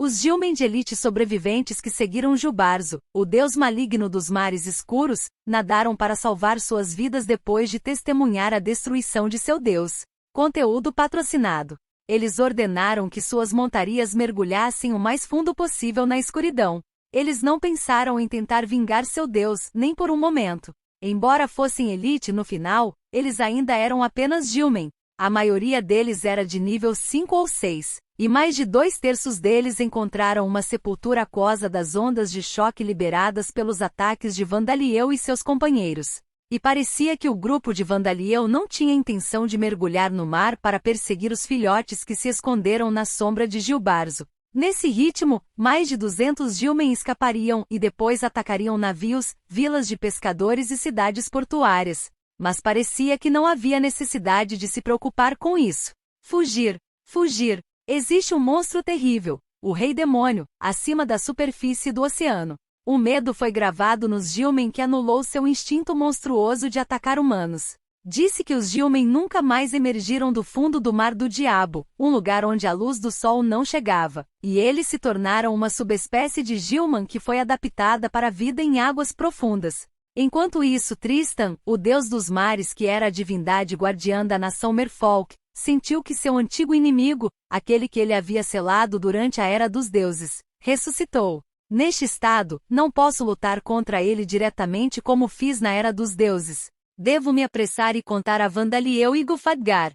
Os Gilmen de elite sobreviventes que seguiram Gilbarzo, o deus maligno dos mares escuros, nadaram para salvar suas vidas depois de testemunhar a destruição de seu deus. Conteúdo patrocinado. Eles ordenaram que suas montarias mergulhassem o mais fundo possível na escuridão. Eles não pensaram em tentar vingar seu deus, nem por um momento. Embora fossem elite no final, eles ainda eram apenas Gilmen. A maioria deles era de nível 5 ou 6. E mais de 2/3 deles encontraram uma sepultura aquosa das ondas de choque liberadas pelos ataques de Vandaliel e seus companheiros. E parecia que o grupo de Vandaliel não tinha intenção de mergulhar no mar para perseguir os filhotes que se esconderam na sombra de Gilbarzo. Nesse ritmo, mais de 200 Gilmen escapariam e depois atacariam navios, vilas de pescadores e cidades portuárias. Mas parecia que não havia necessidade de se preocupar com isso. Fugir, fugir. Existe um monstro terrível, o Rei Demônio, acima da superfície do oceano. O medo foi gravado nos Gilmen que anulou seu instinto monstruoso de atacar humanos. Disse que os Gilmen nunca mais emergiram do fundo do Mar do Diabo, um lugar onde a luz do sol não chegava, e eles se tornaram uma subespécie de Gilman que foi adaptada para a vida em águas profundas. Enquanto isso, Tristan, o deus dos mares que era a divindade guardiã da nação Merfolk, sentiu que seu antigo inimigo, aquele que ele havia selado durante a Era dos Deuses, ressuscitou. Neste estado, não posso lutar contra ele diretamente como fiz na Era dos Deuses. Devo me apressar e contar a Vandaliel e Gulfadgar.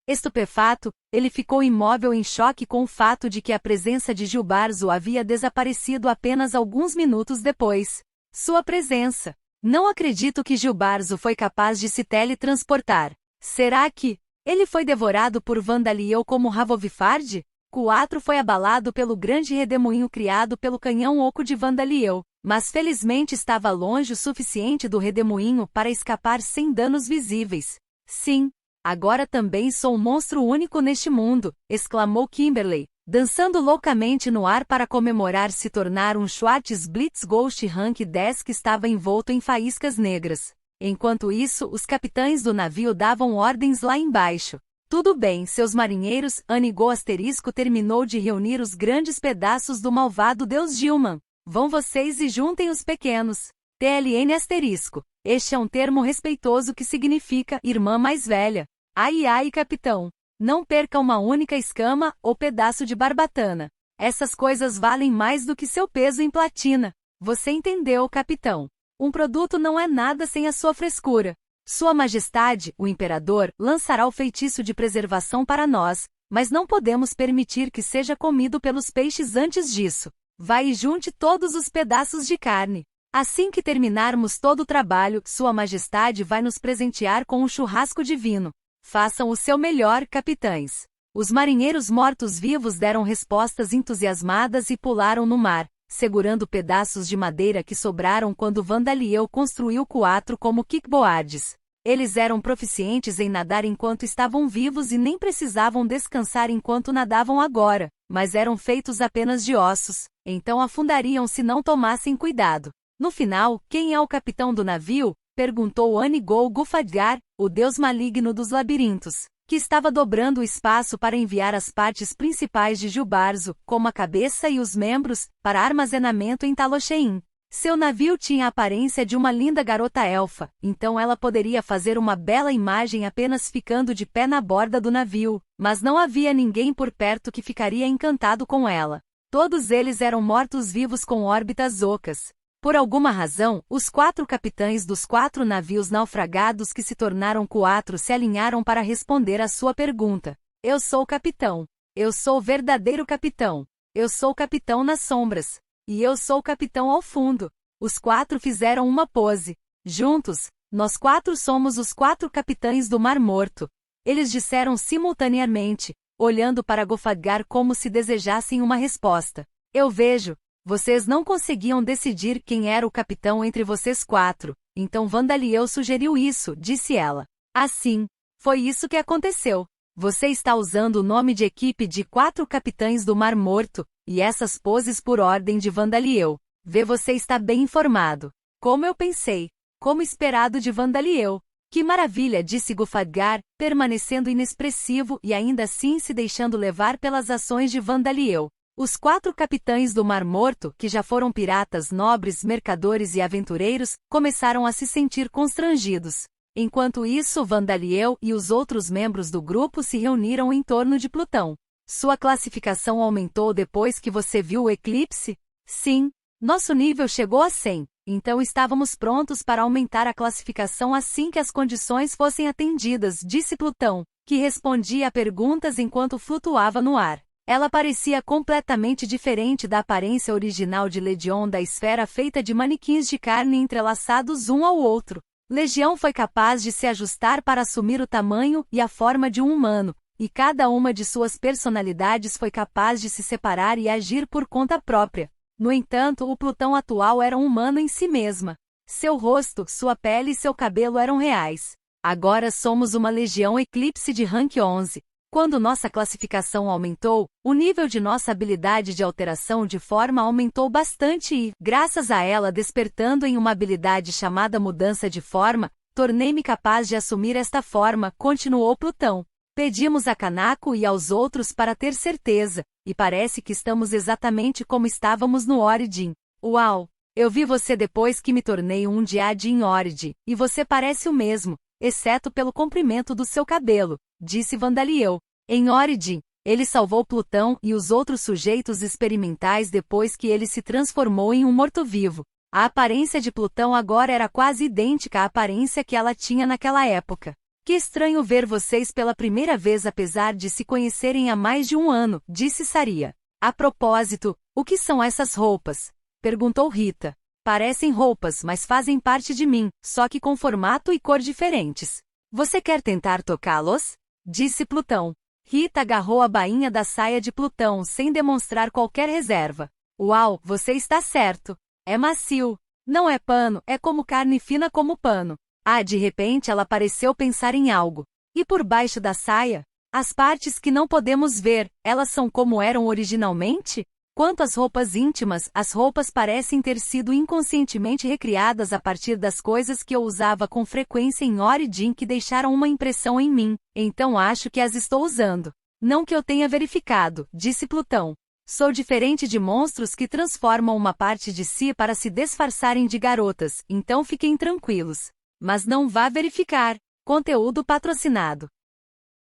Estupefato, ele ficou imóvel em choque com o fato de que a presença de Gilbarzo havia desaparecido apenas alguns minutos depois. Sua presença. Não acredito que Gilbarzo foi capaz de se teletransportar. Será que ele foi devorado por Vandaliel como Ravovifard? Q4 foi abalado pelo grande redemoinho criado pelo canhão oco de Vandaliel, mas felizmente estava longe o suficiente do redemoinho para escapar sem danos visíveis. Sim, agora também sou um monstro único neste mundo, exclamou Kimberley, dançando loucamente no ar para comemorar se tornar um Schwartz Blitz Ghost Rank 10 que estava envolto em faíscas negras. Enquanto isso, os capitães do navio davam ordens lá embaixo. Tudo bem, seus marinheiros, Anigo asterisco terminou de reunir os grandes pedaços do malvado deus Gilman. Vão vocês e juntem os pequenos. TLN asterisco. Este é um termo respeitoso que significa irmã mais velha. Ai ai, capitão. Não perca uma única escama ou pedaço de barbatana. Essas coisas valem mais do que seu peso em platina. Você entendeu, capitão? Um produto não é nada sem a sua frescura. Sua Majestade, o Imperador, lançará o feitiço de preservação para nós, mas não podemos permitir que seja comido pelos peixes antes disso. Vai e junte todos os pedaços de carne. Assim que terminarmos todo o trabalho, Sua Majestade vai nos presentear com um churrasco divino. Façam o seu melhor, capitães. Os marinheiros mortos-vivos deram respostas entusiasmadas e pularam no mar, segurando pedaços de madeira que sobraram quando Vandaliel construiu Q4 como kickboards. Eles eram proficientes em nadar enquanto estavam vivos e nem precisavam descansar enquanto nadavam agora, mas eram feitos apenas de ossos, então afundariam se não tomassem cuidado. No final, quem é o capitão do navio? Perguntou Anigo Gulfadgar, o deus maligno dos labirintos, que estava dobrando o espaço para enviar as partes principais de Gilbarzo, como a cabeça e os membros, para armazenamento em Talochein. Seu navio tinha a aparência de uma linda garota elfa, então ela poderia fazer uma bela imagem apenas ficando de pé na borda do navio, mas não havia ninguém por perto que ficaria encantado com ela. Todos eles eram mortos-vivos com órbitas ocas. Por alguma razão, os 4 capitães dos 4 navios naufragados que se tornaram Q4 se alinharam para responder à sua pergunta. Eu sou o capitão. Eu sou o verdadeiro capitão. Eu sou o capitão nas sombras. E eu sou o capitão ao fundo. Os 4 fizeram uma pose. Juntos, nós 4 somos os 4 capitães do Mar Morto. Eles disseram simultaneamente, olhando para Gulfadgar como se desejassem uma resposta. Eu vejo. Vocês não conseguiam decidir quem era o capitão entre vocês 4, então Vandaliel sugeriu isso, disse ela. Assim, foi isso que aconteceu. Você está usando o nome de equipe de 4 capitães do Mar Morto, e essas poses por ordem de Vandaliel. Vê, você está bem informado. Como eu pensei. Como esperado de Vandaliel. Que maravilha, disse Gulfadgar, permanecendo inexpressivo e ainda assim se deixando levar pelas ações de Vandaliel. Os 4 capitães do Mar Morto, que já foram piratas nobres, mercadores e aventureiros, começaram a se sentir constrangidos. Enquanto isso, Vandaliel e os outros membros do grupo se reuniram em torno de Plutão. Sua classificação aumentou depois que você viu o eclipse? Sim. Nosso nível chegou a 100, então estávamos prontos para aumentar a classificação assim que as condições fossem atendidas, disse Plutão, que respondia a perguntas enquanto flutuava no ar. Ela parecia completamente diferente da aparência original de Legion da esfera feita de manequins de carne entrelaçados um ao outro. Legion foi capaz de se ajustar para assumir o tamanho e a forma de um humano, e cada uma de suas personalidades foi capaz de se separar e agir por conta própria. No entanto, o Plutão atual era um humano em si mesma. Seu rosto, sua pele e seu cabelo eram reais. Agora somos uma Legião Eclipse de rank 11. Quando nossa classificação aumentou, o nível de nossa habilidade de alteração de forma aumentou bastante e, graças a ela despertando em uma habilidade chamada mudança de forma, tornei-me capaz de assumir esta forma, continuou Plutão. Pedimos a Kanako e aos outros para ter certeza, e parece que estamos exatamente como estávamos no Origin. Uau! Eu vi você depois que me tornei um Diad em Origin, e você parece o mesmo, exceto pelo comprimento do seu cabelo, disse Vandaliel. Em Origin, ele salvou Plutão e os outros sujeitos experimentais depois que ele se transformou em um morto-vivo. A aparência de Plutão agora era quase idêntica à aparência que ela tinha naquela época. Que estranho ver vocês pela primeira vez apesar de se conhecerem há mais de um ano, disse Saria. A propósito, o que são essas roupas? Perguntou Rita. Parecem roupas, mas fazem parte de mim, só que com formato e cor diferentes. Você quer tentar tocá-los? Disse Plutão. Rita agarrou a bainha da saia de Plutão sem demonstrar qualquer reserva. Uau, você está certo. É macio. Não é pano, é como carne fina como pano. Ah, de repente ela pareceu pensar em algo. E por baixo da saia? As partes que não podemos ver, elas são como eram originalmente? Quanto às roupas íntimas, as roupas parecem ter sido inconscientemente recriadas a partir das coisas que eu usava com frequência em Origin que deixaram uma impressão em mim, então acho que as estou usando. Não que eu tenha verificado, disse Plutão. Sou diferente de monstros que transformam uma parte de si para se disfarçarem de garotas, então fiquem tranquilos. Mas não vá verificar. Conteúdo patrocinado.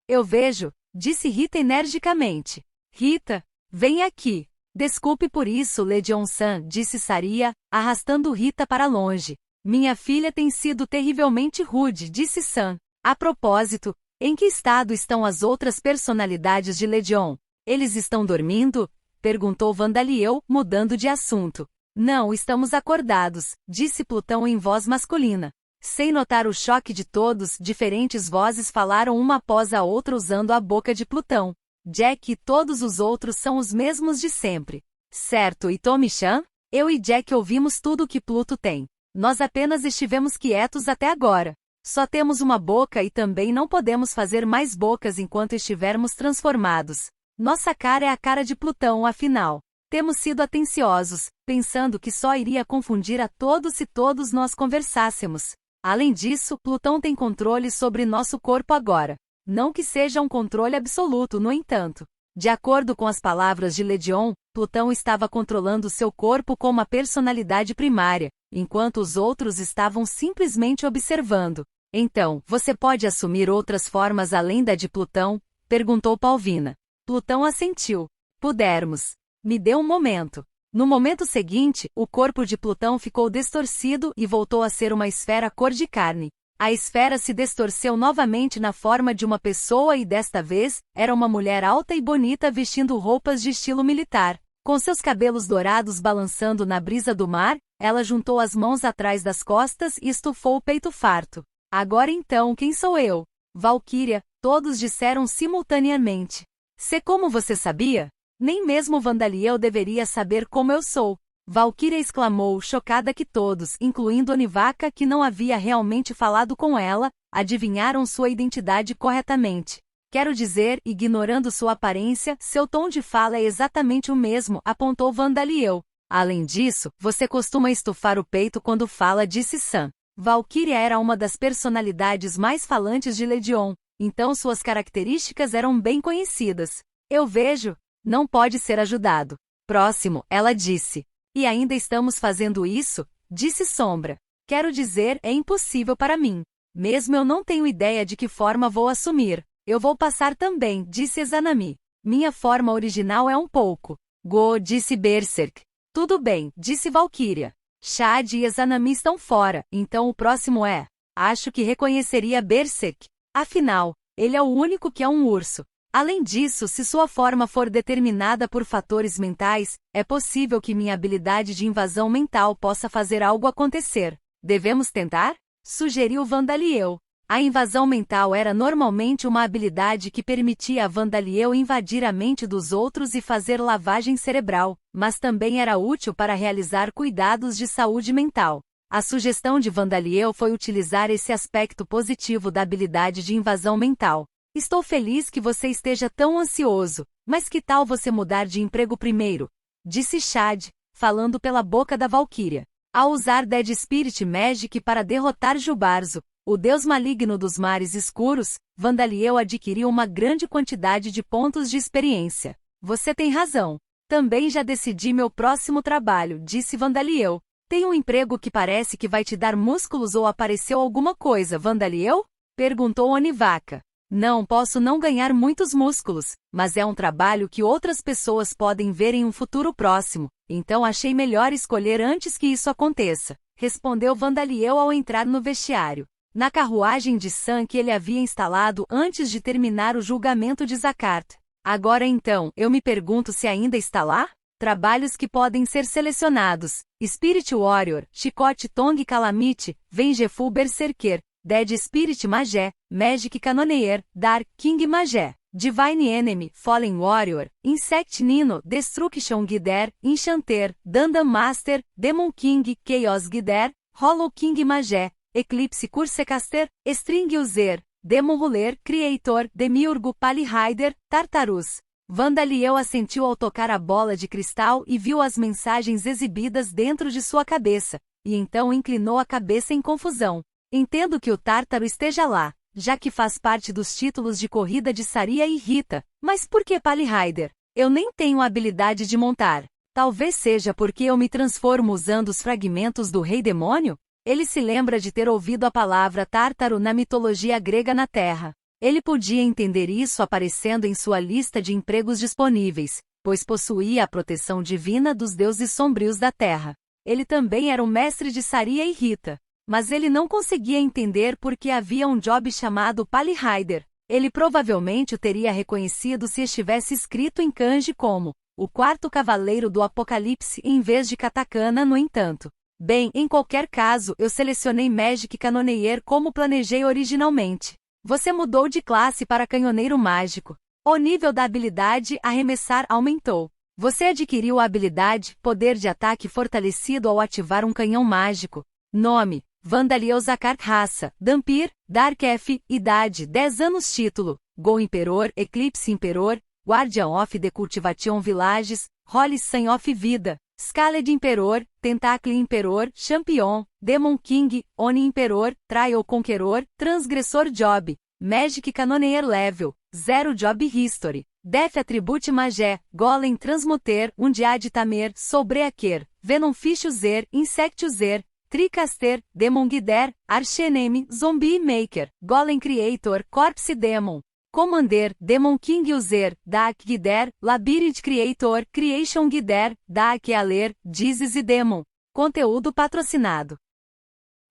Eu vejo, disse Rita energicamente. Rita, vem aqui. Desculpe por isso, Legion-san, disse Saria, arrastando Rita para longe. Minha filha tem sido terrivelmente rude, disse San. A propósito, em que estado estão as outras personalidades de Legion? Eles estão dormindo? Perguntou Vandaliel, mudando de assunto. Não, estamos acordados, disse Plutão em voz masculina. Sem notar o choque de todos, diferentes vozes falaram uma após a outra usando a boca de Plutão. Jack e todos os outros são os mesmos de sempre. Certo, e Tommy-chan? Eu e Jack ouvimos tudo o que Pluto tem. Nós apenas estivemos quietos até agora. Só temos uma boca e também não podemos fazer mais bocas enquanto estivermos transformados. Nossa cara é a cara de Plutão, afinal. Temos sido atenciosos, pensando que só iria confundir a todos se todos nós conversássemos. Além disso, Plutão tem controle sobre nosso corpo agora. Não que seja um controle absoluto, no entanto. De acordo com as palavras de Legion, Plutão estava controlando seu corpo com uma personalidade primária, enquanto os outros estavam simplesmente observando. Então, você pode assumir outras formas além da de Plutão? Perguntou Palvina. Plutão assentiu. Pudermos. Me dê um momento. No momento seguinte, o corpo de Plutão ficou distorcido e voltou a ser uma esfera cor de carne. A esfera se distorceu novamente na forma de uma pessoa e desta vez, era uma mulher alta e bonita vestindo roupas de estilo militar. Com seus cabelos dourados balançando na brisa do mar, ela juntou as mãos atrás das costas e estufou o peito farto. Agora então, quem sou eu? Valquíria, todos disseram simultaneamente. Se como você sabia? Nem mesmo Vandaliel deveria saber como eu sou. Valquíria exclamou, chocada que todos, incluindo Onivaka que não havia realmente falado com ela, adivinharam sua identidade corretamente. Quero dizer, ignorando sua aparência, seu tom de fala é exatamente o mesmo, apontou Vandaliel. Além disso, você costuma estufar o peito quando fala, disse Sam. Valquíria era uma das personalidades mais falantes de Legion, então suas características eram bem conhecidas. Eu vejo. Não pode ser ajudado. Próximo, ela disse. E ainda estamos fazendo isso? Disse Sombra. Quero dizer, é impossível para mim. Mesmo eu não tenho ideia de que forma vou assumir. Eu vou passar também, disse Izanami. Minha forma original é um pouco. Go, disse Berserk. Tudo bem, disse Valkyria. Chad e Izanami estão fora, então o próximo é. Acho que reconheceria Berserk. Afinal, ele é o único que é um urso. Além disso, se sua forma for determinada por fatores mentais, é possível que minha habilidade de invasão mental possa fazer algo acontecer. Devemos tentar? Sugeriu Vandaliel. A invasão mental era normalmente uma habilidade que permitia a Vandaliel invadir a mente dos outros e fazer lavagem cerebral, mas também era útil para realizar cuidados de saúde mental. A sugestão de Vandaliel foi utilizar esse aspecto positivo da habilidade de invasão mental. Estou feliz que você esteja tão ansioso, mas que tal você mudar de emprego primeiro? Disse Chad, falando pela boca da Valkyria. Ao usar Dead Spirit Magic para derrotar Jubarzo, o deus maligno dos mares escuros, Vandaliel adquiriu uma grande quantidade de pontos de experiência. Você tem razão. Também já decidi meu próximo trabalho, disse Vandaliel. Tem um emprego que parece que vai te dar músculos ou apareceu alguma coisa, Vandaliel? Perguntou Onivaka. Não posso não ganhar muitos músculos, mas é um trabalho que outras pessoas podem ver em um futuro próximo, então achei melhor escolher antes que isso aconteça, respondeu Vandaliel ao entrar no vestiário. Na carruagem de Sam que ele havia instalado antes de terminar o julgamento de Zakart. Agora então, eu me pergunto se ainda está lá? Trabalhos que podem ser selecionados. Spirit Warrior, Chicote Tongue Calamity, Vengeful Berserker, Dead Spirit Magé, Magic Cannoneer, Dark King Magé, Divine Enemy, Fallen Warrior, Insect Nino, Destruction Guider, Enchanter, Dandam Master, Demon King, Chaos Guider, Hollow King Magé, Eclipse Cursecaster, String User, Demon Ruler, Creator, Demiurgo Palihider, Tartarus. Vandaliel assentiu ao tocar a bola de cristal e viu as mensagens exibidas dentro de sua cabeça, e então inclinou a cabeça em confusão. Entendo que o Tártaro esteja lá, já que faz parte dos títulos de corrida de Saria e Rita, mas por que Palihider? Eu nem tenho a habilidade de montar. Talvez seja porque eu me transformo usando os fragmentos do Rei Demônio? Ele se lembra de ter ouvido a palavra Tártaro na mitologia grega na Terra. Ele podia entender isso aparecendo em sua lista de empregos disponíveis, pois possuía a proteção divina dos deuses sombrios da Terra. Ele também era o mestre de Saria e Rita. Mas ele não conseguia entender por que havia um job chamado Palihider. Ele provavelmente o teria reconhecido se estivesse escrito em kanji como o quarto cavaleiro do Apocalipse em vez de katakana, no entanto. Bem, em qualquer caso, eu selecionei Magic Cannoneer como planejei originalmente. Você mudou de classe para canhoneiro mágico. O nível da habilidade arremessar aumentou. Você adquiriu a habilidade poder de ataque fortalecido ao ativar um canhão mágico. Nome: Vandaliel Zakart. Raça: Dhampir, Dark F. Idade: 10 anos. Título: Go Imperor, Eclipse Imperor, Guardian of the Cultivation Villages, Holy Sun of Vida, Scaled Imperor, Tentacle Imperor, Champion, Demon King, Oni Imperor, Trial Conqueror, Transgressor Job, Magic Cannoneer Level 0 Job History, Death Attribute Magé, Golem Transmuter, Undead Tamer, Sobreaquer, Venomfish User, Insect User, Tricaster, Demon Guider, Archenemy, Zombie Maker, Golem Creator, Corpse Demon, Commander, Demon King User, Dark Guider, Labyrinth Creator, Creation Guider, Dark Aler, Dizes e Demon. Conteúdo patrocinado.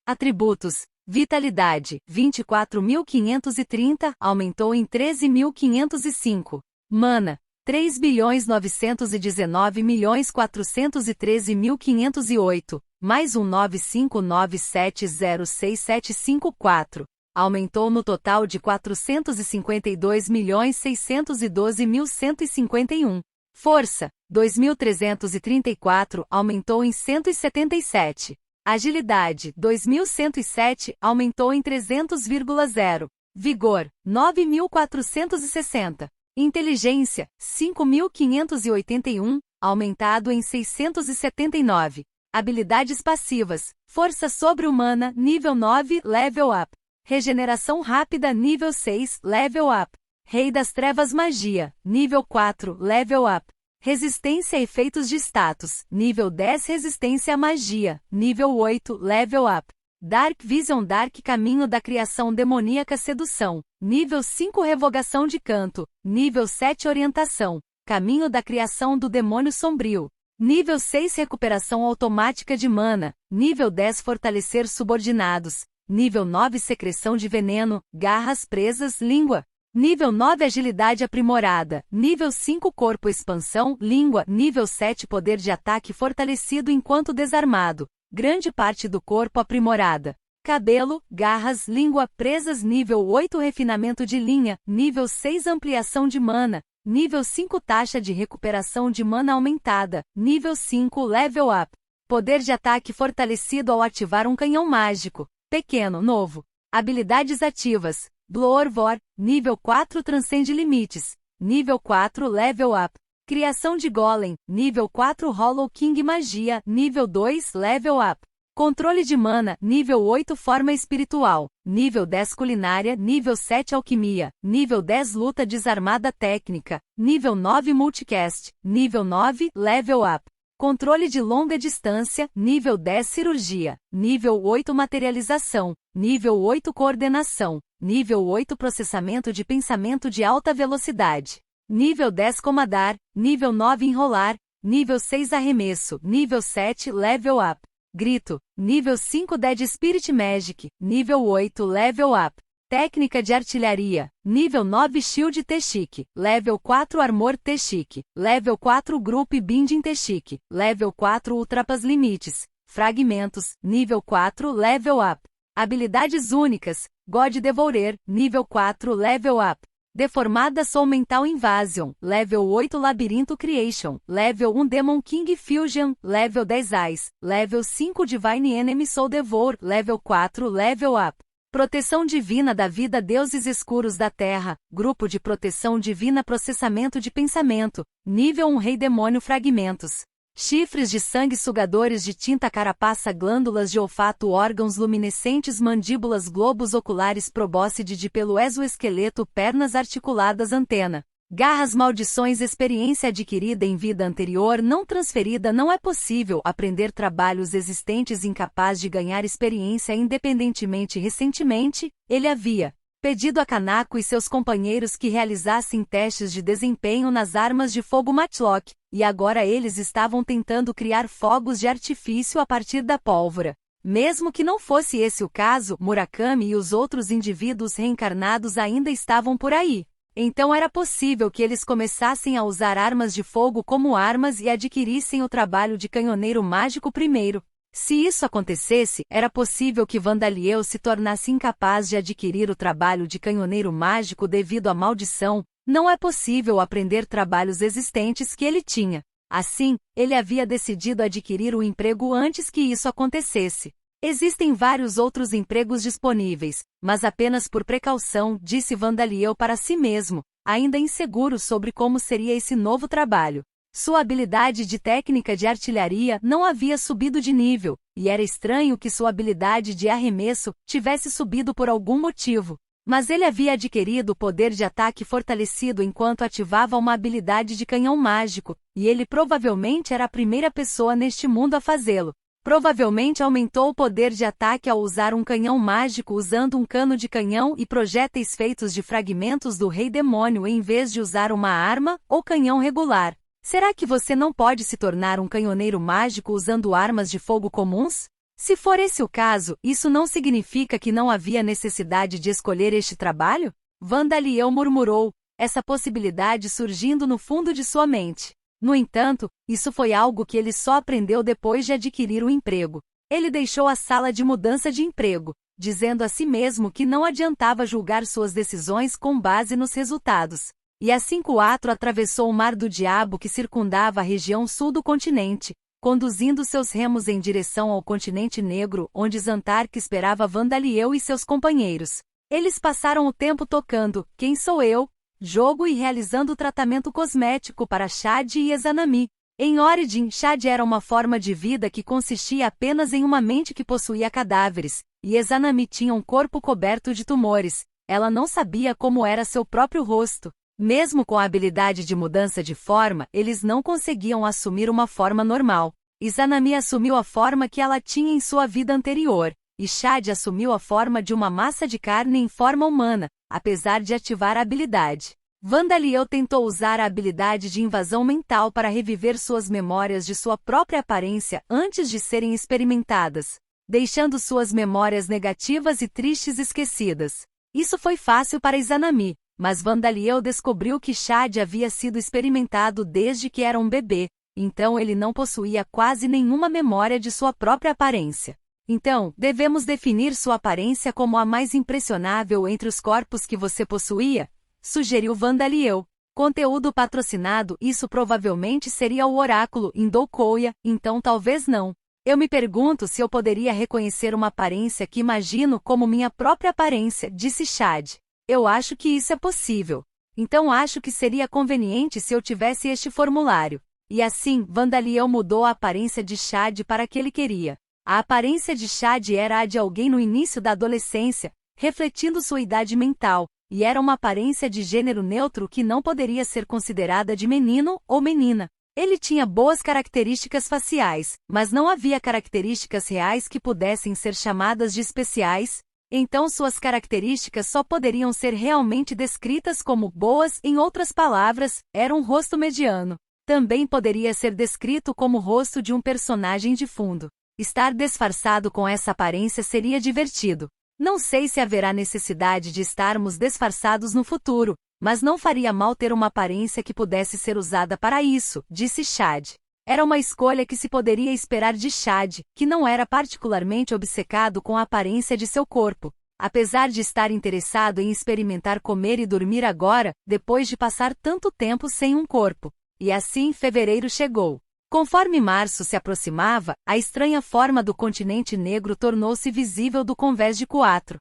Atributos: Vitalidade, 24.530, aumentou em 13.505. Mana, 3.919.413.508, mais um 959706754. Aumentou no total de 452.612.151. Força, 2.334, aumentou em 177. Agilidade, 2.107, aumentou em 300,0. Vigor, 9.460. Inteligência, 5.581, aumentado em 679. Habilidades passivas, Força Sobre-Humana, nível 9, Level Up. Regeneração Rápida, nível 6, Level Up. Rei das Trevas Magia, nível 4, Level Up. Resistência a efeitos de status, nível 10 Resistência à magia, nível 8, Level Up. Dark Vision Dark Caminho da Criação Demoníaca Sedução, nível 5 Revogação de Canto, nível 7 Orientação, Caminho da Criação do Demônio Sombrio, nível 6 Recuperação Automática de Mana, nível 10 Fortalecer Subordinados, nível 9 Secreção de Veneno, Garras Presas, Língua, nível 9 Agilidade Aprimorada, nível 5 Corpo Expansão, Língua, nível 7 Poder de Ataque Fortalecido enquanto desarmado, grande parte do corpo aprimorada. Cabelo, garras, língua, presas. Nível 8 Refinamento de linha. Nível 6 Ampliação de mana. Nível 5 Taxa de recuperação de mana aumentada. Nível 5 Level Up. Poder de ataque fortalecido ao ativar um canhão mágico. Pequeno, novo. Habilidades ativas. Bloorvor. Nível 4 Transcende limites. Nível 4 Level Up. Criação de Golem, nível 4 Hollow King Magia, nível 2 Level Up. Controle de Mana, nível 8 Forma Espiritual, nível 10 Culinária, nível 7 Alquimia, nível 10 Luta Desarmada Técnica, nível 9 Multicast, nível 9 Level Up. Controle de Longa Distância, nível 10 Cirurgia, nível 8 Materialização, nível 8 Coordenação, nível 8 Processamento de Pensamento de Alta Velocidade. Nível 10 Comandar, nível 9 Enrolar, nível 6 Arremesso, nível 7 Level Up. Grito, nível 5 Dead Spirit Magic, nível 8 Level Up. Técnica de Artilharia, nível 9 Shield T-Chic, level 4 Armor T-Chic, level 4 Group Binding T-Chic, level 4 Ultrapas Limites, Fragmentos, nível 4 Level Up. Habilidades únicas, God Devourer, nível 4 Level Up. Deformada Soul Mental Invasion, level 8 Labirinto Creation, level 1 Demon King Fusion, level 10 Eyes, level 5 Divine Enemy Soul Devour, level 4 Level Up. Proteção Divina da Vida Deuses Escuros da Terra, Grupo de Proteção Divina Processamento de Pensamento, nível 1 Rei Demônio Fragmentos. Chifres de sangue sugadores de tinta carapaça glândulas de olfato órgãos luminescentes mandíbulas globos oculares probóscide de pelo exoesqueleto pernas articuladas antena. Garras maldições experiência adquirida em vida anterior não transferida não é possível aprender trabalhos existentes incapaz de ganhar experiência independentemente recentemente, ele havia pedido a Kanako e seus companheiros que realizassem testes de desempenho nas armas de fogo Matchlock, e agora eles estavam tentando criar fogos de artifício a partir da pólvora. Mesmo que não fosse esse o caso, Murakami e os outros indivíduos reencarnados ainda estavam por aí. Então era possível que eles começassem a usar armas de fogo como armas e adquirissem o trabalho de canhoneiro mágico primeiro. Se isso acontecesse, era possível que Vandaliel se tornasse incapaz de adquirir o trabalho de canhoneiro mágico devido à maldição. Não é possível aprender trabalhos existentes que ele tinha. Assim, ele havia decidido adquirir o emprego antes que isso acontecesse. Existem vários outros empregos disponíveis, mas apenas por precaução, disse Vandaliel para si mesmo, ainda inseguro sobre como seria esse novo trabalho. Sua habilidade de técnica de artilharia não havia subido de nível, e era estranho que sua habilidade de arremesso tivesse subido por algum motivo. Mas ele havia adquirido o poder de ataque fortalecido enquanto ativava uma habilidade de canhão mágico, e ele provavelmente era a primeira pessoa neste mundo a fazê-lo. Provavelmente aumentou o poder de ataque ao usar um canhão mágico usando um cano de canhão e projéteis feitos de fragmentos do Rei Demônio em vez de usar uma arma ou canhão regular. Será que você não pode se tornar um canhoneiro mágico usando armas de fogo comuns? Se for esse o caso, isso não significa que não havia necessidade de escolher este trabalho? Vandaliel murmurou, essa possibilidade surgindo no fundo de sua mente. No entanto, isso foi algo que ele só aprendeu depois de adquirir o emprego. Ele deixou a sala de mudança de emprego, dizendo a si mesmo que não adiantava julgar suas decisões com base nos resultados. E assim Quatro atravessou o Mar do Diabo que circundava a região sul do continente, conduzindo seus remos em direção ao continente negro, onde Zantark esperava Vandaliel e seus companheiros. Eles passaram o tempo tocando Quem Sou Eu? Jogo e realizando tratamento cosmético para Shad e Izanami. Em Origin, Shad era uma forma de vida que consistia apenas em uma mente que possuía cadáveres, e Izanami tinha um corpo coberto de tumores. ela não sabia como era seu próprio rosto. Mesmo com a habilidade de mudança de forma, eles não conseguiam assumir uma forma normal. Izanami assumiu a forma que ela tinha em sua vida anterior, e Chad assumiu a forma de uma massa de carne em forma humana, apesar de ativar a habilidade. Vandaliel tentou usar a habilidade de invasão mental para reviver suas memórias de sua própria aparência antes de serem experimentadas, deixando suas memórias negativas e tristes esquecidas. Isso foi fácil para Izanami, mas Vandaliel descobriu que Chad havia sido experimentado desde que era um bebê, então ele não possuía quase nenhuma memória de sua própria aparência. Então, devemos definir sua aparência como a mais impressionável entre os corpos que você possuía? Sugeriu Vandaliel. Conteúdo patrocinado. Isso provavelmente seria o oráculo em Doukoya, então talvez não. Eu me pergunto se eu poderia reconhecer uma aparência que imagino como minha própria aparência, disse Chad. Eu acho que isso é possível. Então acho que seria conveniente se eu tivesse este formulário. E assim, Vandaliel mudou a aparência de Chad para a que ele queria. A aparência de Chad era a de alguém no início da adolescência, refletindo sua idade mental, e era uma aparência de gênero neutro que não poderia ser considerada de menino ou menina. Ele tinha boas características faciais, mas não havia características reais que pudessem ser chamadas de especiais, então suas características só poderiam ser realmente descritas como boas. Em outras palavras, era um rosto mediano. Também poderia ser descrito como o rosto de um personagem de fundo. Estar disfarçado com essa aparência seria divertido. Não sei se haverá necessidade de estarmos disfarçados no futuro, mas não faria mal ter uma aparência que pudesse ser usada para isso, disse Chad. Era uma escolha que se poderia esperar de Chad, que não era particularmente obcecado com a aparência de seu corpo, apesar de estar interessado em experimentar comer e dormir agora, depois de passar tanto tempo sem um corpo. E assim fevereiro chegou. Conforme março se aproximava, a estranha forma do continente negro tornou-se visível do convés de Quatro.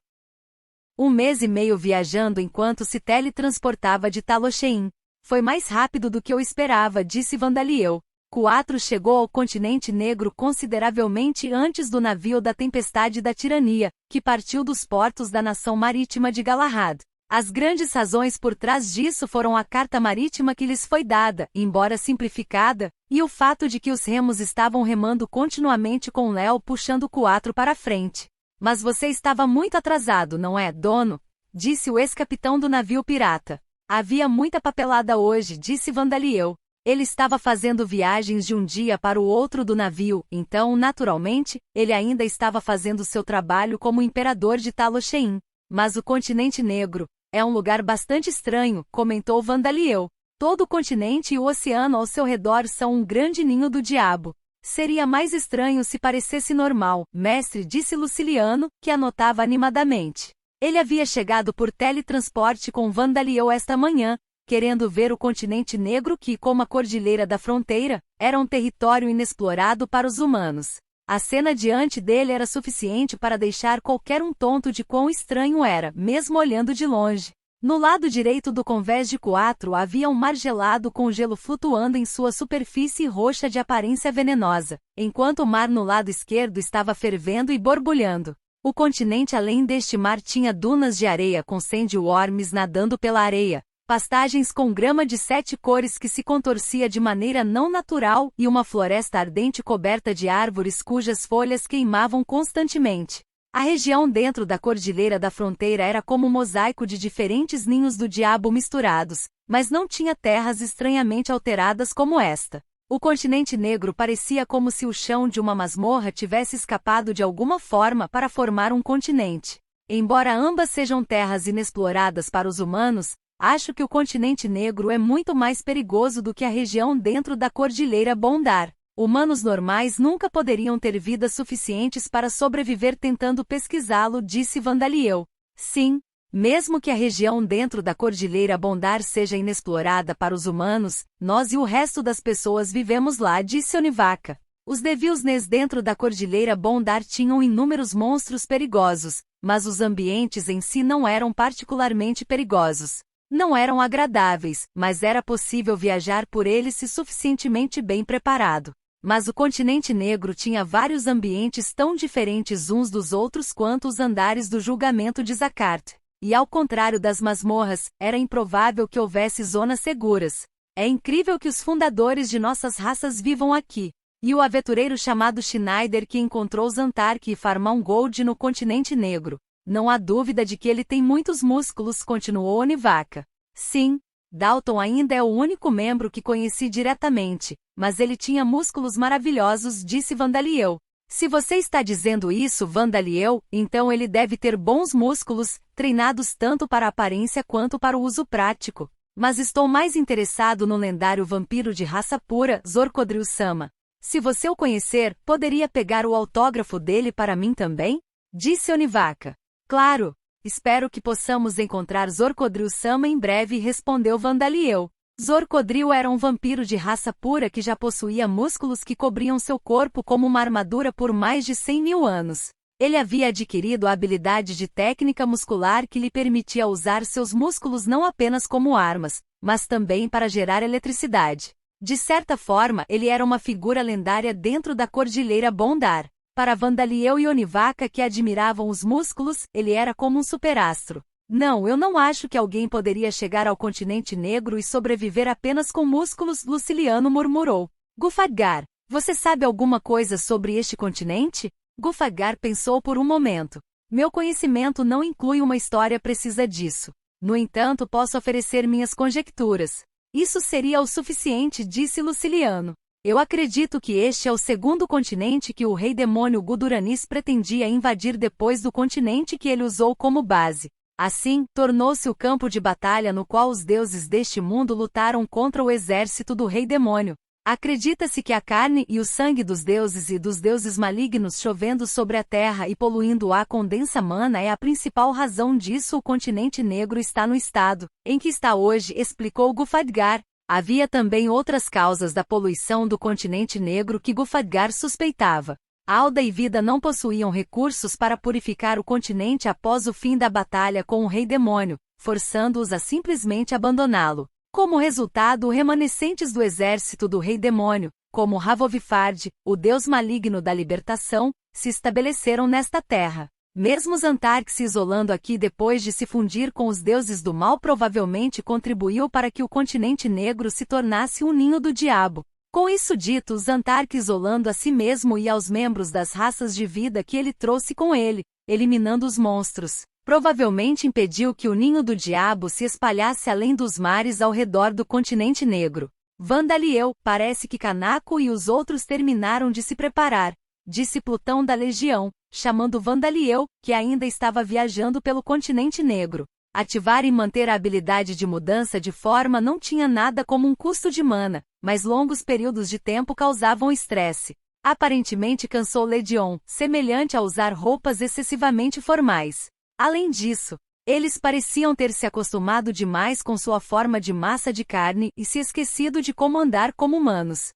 1 mês e meio viajando enquanto se teletransportava de Talochein. Foi mais rápido do que eu esperava, disse Vandaliel. Quatro chegou ao continente negro consideravelmente antes do navio da Tempestade da Tirania, que partiu dos portos da nação marítima de Galahad. As grandes razões por trás disso foram a carta marítima que lhes foi dada, embora simplificada, e o fato de que os remos estavam remando continuamente com Léo puxando Quatro para frente. Mas você estava muito atrasado, não é, dono? Disse o ex-capitão do navio pirata. Havia muita papelada hoje, disse Vandaliel. Ele estava fazendo viagens de um dia para o outro do navio, então, naturalmente, ele ainda estava fazendo seu trabalho como imperador de Talochein. Mas o continente negro é um lugar bastante estranho, comentou Vandaliel. Todo o continente e o oceano ao seu redor são um grande ninho do diabo. Seria mais estranho se parecesse normal, mestre, disse Luciliano, que anotava animadamente. Ele havia chegado por teletransporte com Vandaliel esta manhã, querendo ver o continente negro que, como a Cordilheira da Fronteira, era um território inexplorado para os humanos. A cena diante dele era suficiente para deixar qualquer um tonto de quão estranho era, mesmo olhando de longe. No lado direito do convés de Quatro havia um mar gelado com gelo flutuando em sua superfície roxa de aparência venenosa, enquanto o mar no lado esquerdo estava fervendo e borbulhando. O continente além deste mar tinha dunas de areia com sandworms nadando pela areia, pastagens com grama de 7 cores que se contorcia de maneira não natural e uma floresta ardente coberta de árvores cujas folhas queimavam constantemente. A região dentro da Cordilheira da Fronteira era como um mosaico de diferentes ninhos do diabo misturados, mas não tinha terras estranhamente alteradas como esta. O continente negro parecia como se o chão de uma masmorra tivesse escapado de alguma forma para formar um continente. Embora ambas sejam terras inexploradas para os humanos, acho que o continente negro é muito mais perigoso do que a região dentro da Cordilheira Bondar. Humanos normais nunca poderiam ter vidas suficientes para sobreviver tentando pesquisá-lo, disse Vandaliel. Sim, mesmo que a região dentro da Cordilheira Bondar seja inexplorada para os humanos, nós e o resto das pessoas vivemos lá, disse Onivaka. Os Devilsnes dentro da Cordilheira Bondar tinham inúmeros monstros perigosos, mas os ambientes em si não eram particularmente perigosos. Não eram agradáveis, mas era possível viajar por eles se suficientemente bem preparado. Mas o continente negro tinha vários ambientes tão diferentes uns dos outros quanto os andares do julgamento de Zakart. E ao contrário das masmorras, era improvável que houvesse zonas seguras. É incrível que os fundadores de nossas raças vivam aqui. E o aventureiro chamado Schneider que encontrou Zantark e Farmangold no continente negro. Não há dúvida de que ele tem muitos músculos, continuou Onivaka. Sim, Dalton ainda é o único membro que conheci diretamente, mas ele tinha músculos maravilhosos, disse Vandaliel. Se você está dizendo isso, Vandaliel, então ele deve ter bons músculos, treinados tanto para a aparência quanto para o uso prático. Mas estou mais interessado no lendário vampiro de raça pura, Zorkodril-sama. Se você o conhecer, poderia pegar o autógrafo dele para mim também? Disse Onivaka. Claro! Espero que possamos encontrar Zorkodril-sama em breve, respondeu Vandaliel. Zorkodril era um vampiro de raça pura que já possuía músculos que cobriam seu corpo como uma armadura por mais de 100.000 anos. Ele havia adquirido a habilidade de técnica muscular que lhe permitia usar seus músculos não apenas como armas, mas também para gerar eletricidade. De certa forma, ele era uma figura lendária dentro da Cordilheira Bondar. Para Vandaliel e Onivaka que admiravam os músculos, ele era como um superastro. Não, eu não acho que alguém poderia chegar ao continente negro e sobreviver apenas com músculos, Luciliano murmurou. Gulfadgar, você sabe alguma coisa sobre este continente? Gulfadgar pensou por um momento. Meu conhecimento não inclui uma história precisa disso. No entanto, posso oferecer minhas conjecturas. Isso seria o suficiente, disse Luciliano. Eu acredito que este é o segundo continente que o rei demônio Guduranis pretendia invadir depois do continente que ele usou como base. Assim, tornou-se o campo de batalha no qual os deuses deste mundo lutaram contra o exército do rei demônio. Acredita-se que a carne e o sangue dos deuses e dos deuses malignos chovendo sobre a terra e poluindo-a com densa mana é a principal razão disso. O continente negro está no estado em que está hoje, explicou Gulfadgar. Havia também outras causas da poluição do continente negro que Gulfadgar suspeitava. Alda e Vida não possuíam recursos para purificar o continente após o fim da batalha com o rei demônio, forçando-os a simplesmente abandoná-lo. Como resultado, remanescentes do exército do rei demônio, como Ravovifard, o deus maligno da libertação, se estabeleceram nesta terra. Mesmo Zantark se isolando aqui depois de se fundir com os deuses do mal provavelmente contribuiu para que o continente negro se tornasse um ninho do diabo. Com isso dito, Zantark isolando a si mesmo e aos membros das raças de vida que ele trouxe com ele, eliminando os monstros, provavelmente impediu que o ninho do diabo se espalhasse além dos mares ao redor do continente negro. Vandaliel, parece que Kanako e os outros terminaram de se preparar, disse Plutão da Legião, chamando Vandaliel, que ainda estava viajando pelo continente negro. Ativar e manter a habilidade de mudança de forma não tinha nada como um custo de mana, mas longos períodos de tempo causavam estresse. Aparentemente cansou Legion, semelhante a usar roupas excessivamente formais. Além disso, eles pareciam ter se acostumado demais com sua forma de massa de carne e se esquecido de como andar como humanos.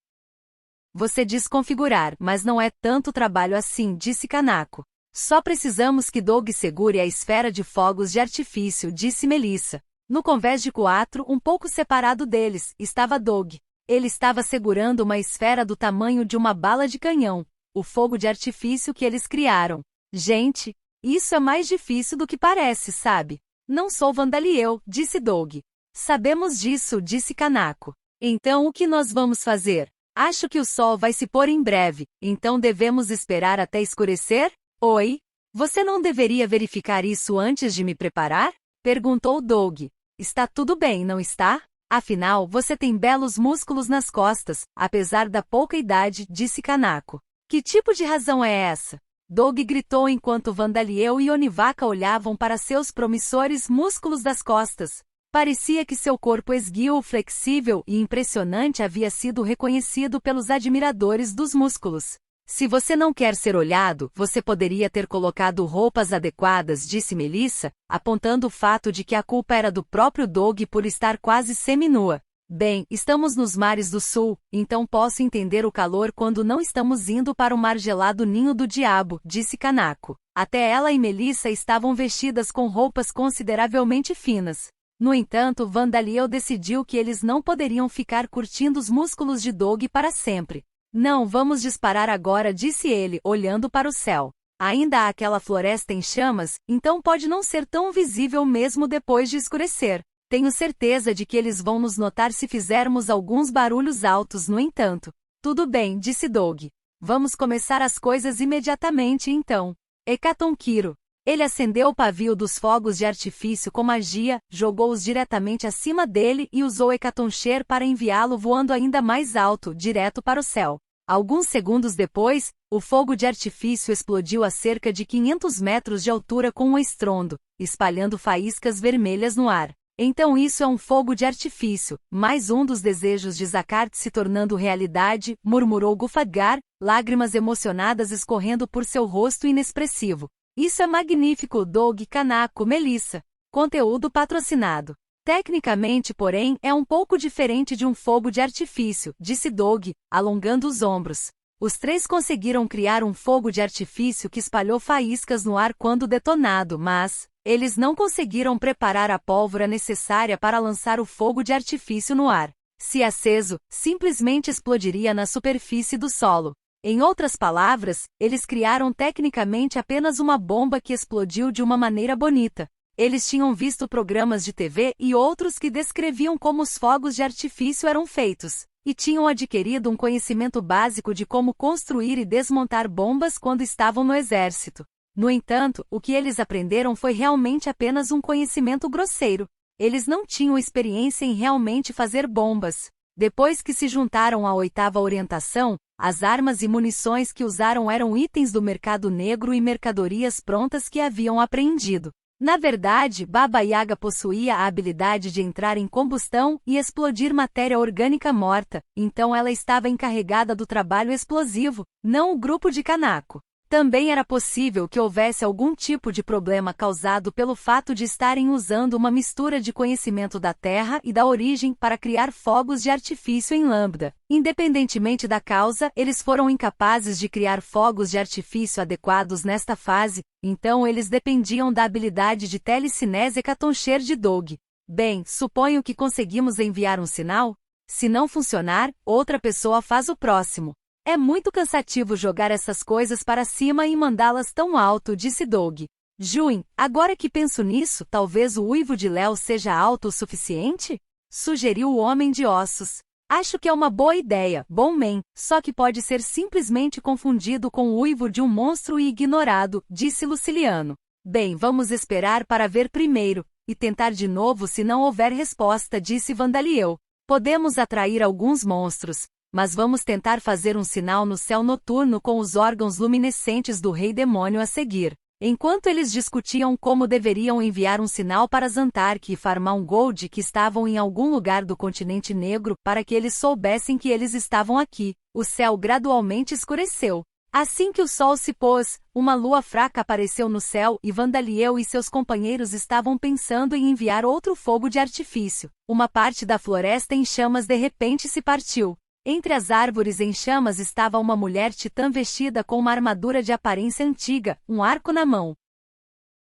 Você diz configurar, mas não é tanto trabalho assim, disse Kanako. Só precisamos que Doug segure a esfera de fogos de artifício, disse Melissa. No convés de 4, um pouco separado deles, estava Doug. Ele estava segurando uma esfera do tamanho de uma bala de canhão, o fogo de artifício que eles criaram. Gente, isso é mais difícil do que parece, sabe? Não sou Vandaliel, disse Doug. Sabemos disso, disse Kanako. Então o que nós vamos fazer? Acho que o sol vai se pôr em breve, então devemos esperar até escurecer? Oi? Você não deveria verificar isso antes de me preparar? Perguntou Doug. Está tudo bem, não está? Afinal, você tem belos músculos nas costas, apesar da pouca idade, disse Kanako. Que tipo de razão é essa? Doug gritou enquanto Vandaliel e Onivaka olhavam para seus promissores músculos das costas. Parecia que seu corpo esguio, flexível e impressionante havia sido reconhecido pelos admiradores dos músculos. Se você não quer ser olhado, você poderia ter colocado roupas adequadas, disse Melissa, apontando o fato de que a culpa era do próprio Doug por estar quase seminua. Bem, estamos nos mares do sul, então posso entender o calor quando não estamos indo para o mar gelado ninho do diabo, disse Kanako. Até ela e Melissa estavam vestidas com roupas consideravelmente finas. No entanto, Vandaliel decidiu que eles não poderiam ficar curtindo os músculos de Doug para sempre. Não vamos disparar agora, disse ele, olhando para o céu. Ainda há aquela floresta em chamas, então pode não ser tão visível mesmo depois de escurecer. Tenho certeza de que eles vão nos notar se fizermos alguns barulhos altos, no entanto. Tudo bem, disse Doug. Vamos começar as coisas imediatamente então. Hecaton Quiro. Ele acendeu o pavio dos fogos de artifício com magia, jogou-os diretamente acima dele e usou Hecatoncheir para enviá-lo voando ainda mais alto, direto para o céu. Alguns segundos depois, o fogo de artifício explodiu a cerca de 500 metros de altura com um estrondo, espalhando faíscas vermelhas no ar. Então isso é um fogo de artifício, mais um dos desejos de Zacarte se tornando realidade, murmurou Gulfadgar, lágrimas emocionadas escorrendo por seu rosto inexpressivo. Isso é magnífico, Doug, Kanako, Melissa. Conteúdo patrocinado. Tecnicamente, porém, é um pouco diferente de um fogo de artifício, disse Doug, alongando os ombros. Os três conseguiram criar um fogo de artifício que espalhou faíscas no ar quando detonado, mas eles não conseguiram preparar a pólvora necessária para lançar o fogo de artifício no ar. Se aceso, simplesmente explodiria na superfície do solo. Em outras palavras, eles criaram tecnicamente apenas uma bomba que explodiu de uma maneira bonita. Eles tinham visto programas de TV e outros que descreviam como os fogos de artifício eram feitos, e tinham adquirido um conhecimento básico de como construir e desmontar bombas quando estavam no exército. No entanto, o que eles aprenderam foi realmente apenas um conhecimento grosseiro. Eles não tinham experiência em realmente fazer bombas. Depois que se juntaram à 8ª orientação, as armas e munições que usaram eram itens do mercado negro e mercadorias prontas que haviam apreendido. Na verdade, Baba Yaga possuía a habilidade de entrar em combustão e explodir matéria orgânica morta, então ela estava encarregada do trabalho explosivo, não o grupo de Kanako. Também era possível que houvesse algum tipo de problema causado pelo fato de estarem usando uma mistura de conhecimento da Terra e da origem para criar fogos de artifício em Lambda. Independentemente da causa, eles foram incapazes de criar fogos de artifício adequados nesta fase, então eles dependiam da habilidade de telecinese Hecatoncheir de Doug. Bem, suponho que conseguimos enviar um sinal? Se não funcionar, outra pessoa faz o próximo. É muito cansativo jogar essas coisas para cima e mandá-las tão alto, disse Doug. Juin, agora que penso nisso, talvez o uivo de Léo seja alto o suficiente? Sugeriu o Homem de Ossos. Acho que é uma boa ideia, bom man, só que pode ser simplesmente confundido com o uivo de um monstro e ignorado, disse Luciliano. Bem, vamos esperar para ver primeiro, e tentar de novo se não houver resposta, disse Vandaliel. Podemos atrair alguns monstros, mas vamos tentar fazer um sinal no céu noturno com os órgãos luminescentes do Rei Demônio a seguir. Enquanto eles discutiam como deveriam enviar um sinal para Zantark e Farmão Gold que estavam em algum lugar do continente negro para que eles soubessem que eles estavam aqui, o céu gradualmente escureceu. Assim que o sol se pôs, uma lua fraca apareceu no céu e Vandaliel e seus companheiros estavam pensando em enviar outro fogo de artifício. Uma parte da floresta em chamas de repente se partiu. Entre as árvores em chamas estava uma mulher titã vestida com uma armadura de aparência antiga, um arco na mão.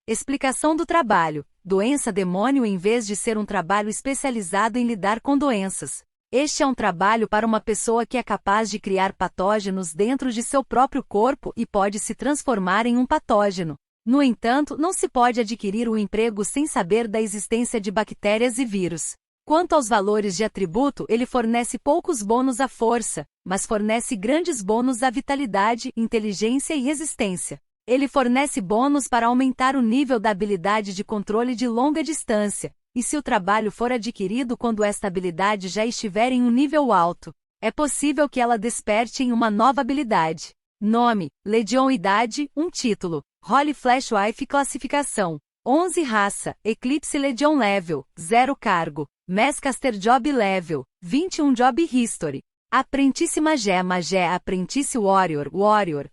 Explicação do trabalho. Doença demônio em vez de ser um trabalho especializado em lidar com doenças. Este é um trabalho para uma pessoa que é capaz de criar patógenos dentro de seu próprio corpo e pode se transformar em um patógeno. No entanto, não se pode adquirir um emprego sem saber da existência de bactérias e vírus. Quanto aos valores de atributo, ele fornece poucos bônus à força, mas fornece grandes bônus à vitalidade, inteligência e resistência. Ele fornece bônus para aumentar o nível da habilidade de controle de longa distância, e se o trabalho for adquirido quando esta habilidade já estiver em um nível alto, é possível que ela desperte em uma nova habilidade. Nome, Legion Idade, 1 título, Holy Flashwife Classificação, 11 Raça, Eclipse Legion Level, 0 Cargo. Masscaster Job Level, 21 Job History. Apprentice Magé Apprentice Warrior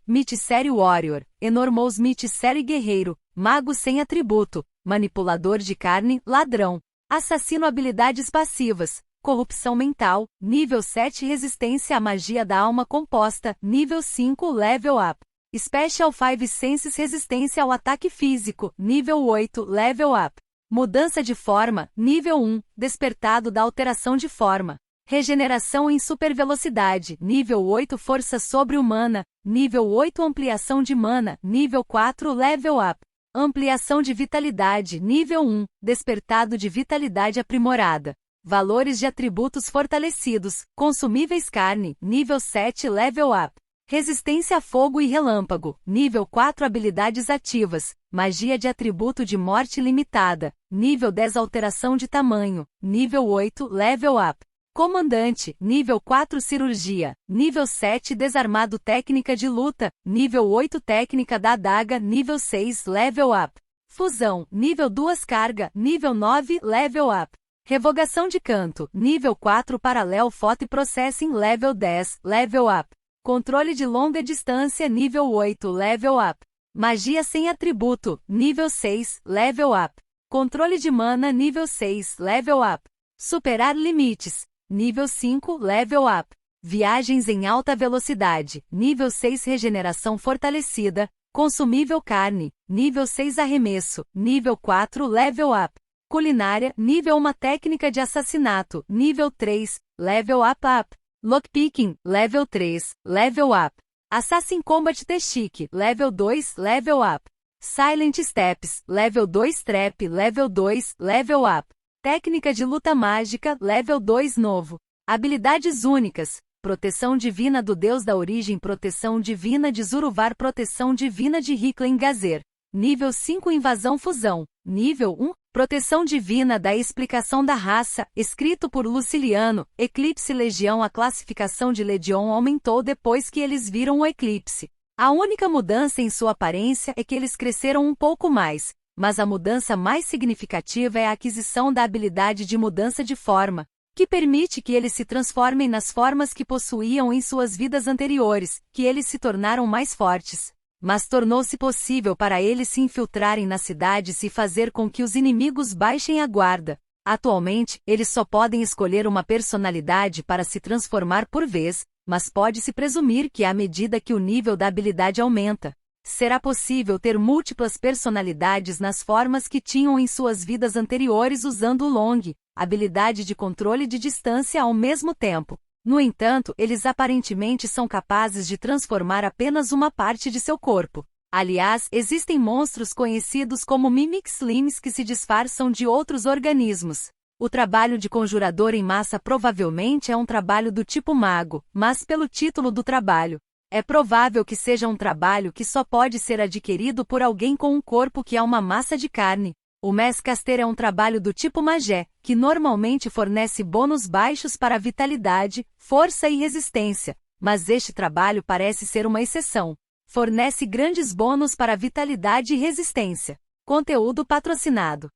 Myth-Série Warrior, Enormous Myth-Série Guerreiro, Mago sem atributo, Manipulador de carne, Ladrão. Assassino habilidades passivas, Corrupção mental, nível 7 Resistência à magia da alma composta, nível 5 Level Up. Special 5 Senses Resistência ao ataque físico, nível 8 Level Up. Mudança de forma, nível 1, despertado da alteração de forma. Regeneração em supervelocidade, nível 8 força sobre-humana, nível 8 ampliação de mana, nível 4 level up. Ampliação de vitalidade, nível 1, despertado de vitalidade aprimorada. Valores de atributos fortalecidos, consumíveis carne, nível 7 level up. Resistência a fogo e relâmpago, nível 4 habilidades ativas, magia de atributo de morte limitada, nível 10 alteração de tamanho, nível 8 level up. Comandante, nível 4 cirurgia, nível 7 desarmado técnica de luta, nível 8 técnica da adaga, nível 6 level up. Fusão, nível 2 carga, nível 9 level up. Revogação de canto, nível 4 paralel photo processing level 10 level up. Controle de longa distância, nível 8 level up. Magia sem atributo, nível 6 level up. Controle de mana, nível 6 level up. Superar limites, nível 5 level up. Viagens em alta velocidade, nível 6 regeneração fortalecida, consumível carne, nível 6 arremesso, nível 4 level up. Culinária, nível 1 técnica de assassinato, nível 3, level up. Lockpicking, level 3, level up. Assassin Combat T-Chic, level 2, level up. Silent Steps, level 2 Trap, level 2, level up. Técnica de luta mágica, level 2 novo. Habilidades únicas. Proteção divina do Deus da origem, proteção divina de Zuruvar, proteção divina de Hiklen Gazer. Nível 5 invasão fusão. Nível 1, proteção divina da explicação da raça, escrito por Luciliano, Eclipse Legião. A classificação de Legion aumentou depois que eles viram o eclipse. A única mudança em sua aparência é que eles cresceram um pouco mais, mas a mudança mais significativa é a aquisição da habilidade de mudança de forma, que permite que eles se transformem nas formas que possuíam em suas vidas anteriores, que eles se tornaram mais fortes. Mas tornou-se possível para eles se infiltrarem nas cidades e fazer com que os inimigos baixem a guarda. Atualmente, eles só podem escolher uma personalidade para se transformar por vez, mas pode-se presumir que à medida que o nível da habilidade aumenta, será possível ter múltiplas personalidades nas formas que tinham em suas vidas anteriores usando o Long, habilidade de controle de distância ao mesmo tempo. No entanto, eles aparentemente são capazes de transformar apenas uma parte de seu corpo. Aliás, existem monstros conhecidos como Mimic Slims que se disfarçam de outros organismos. O trabalho de conjurador em massa provavelmente é um trabalho do tipo mago, mas pelo título do trabalho, é provável que seja um trabalho que só pode ser adquirido por alguém com um corpo que é uma massa de carne. O Mescaster é um trabalho do tipo magé, que normalmente fornece bônus baixos para vitalidade, força e resistência, mas este trabalho parece ser uma exceção. Fornece grandes bônus para vitalidade e resistência. Conteúdo patrocinado.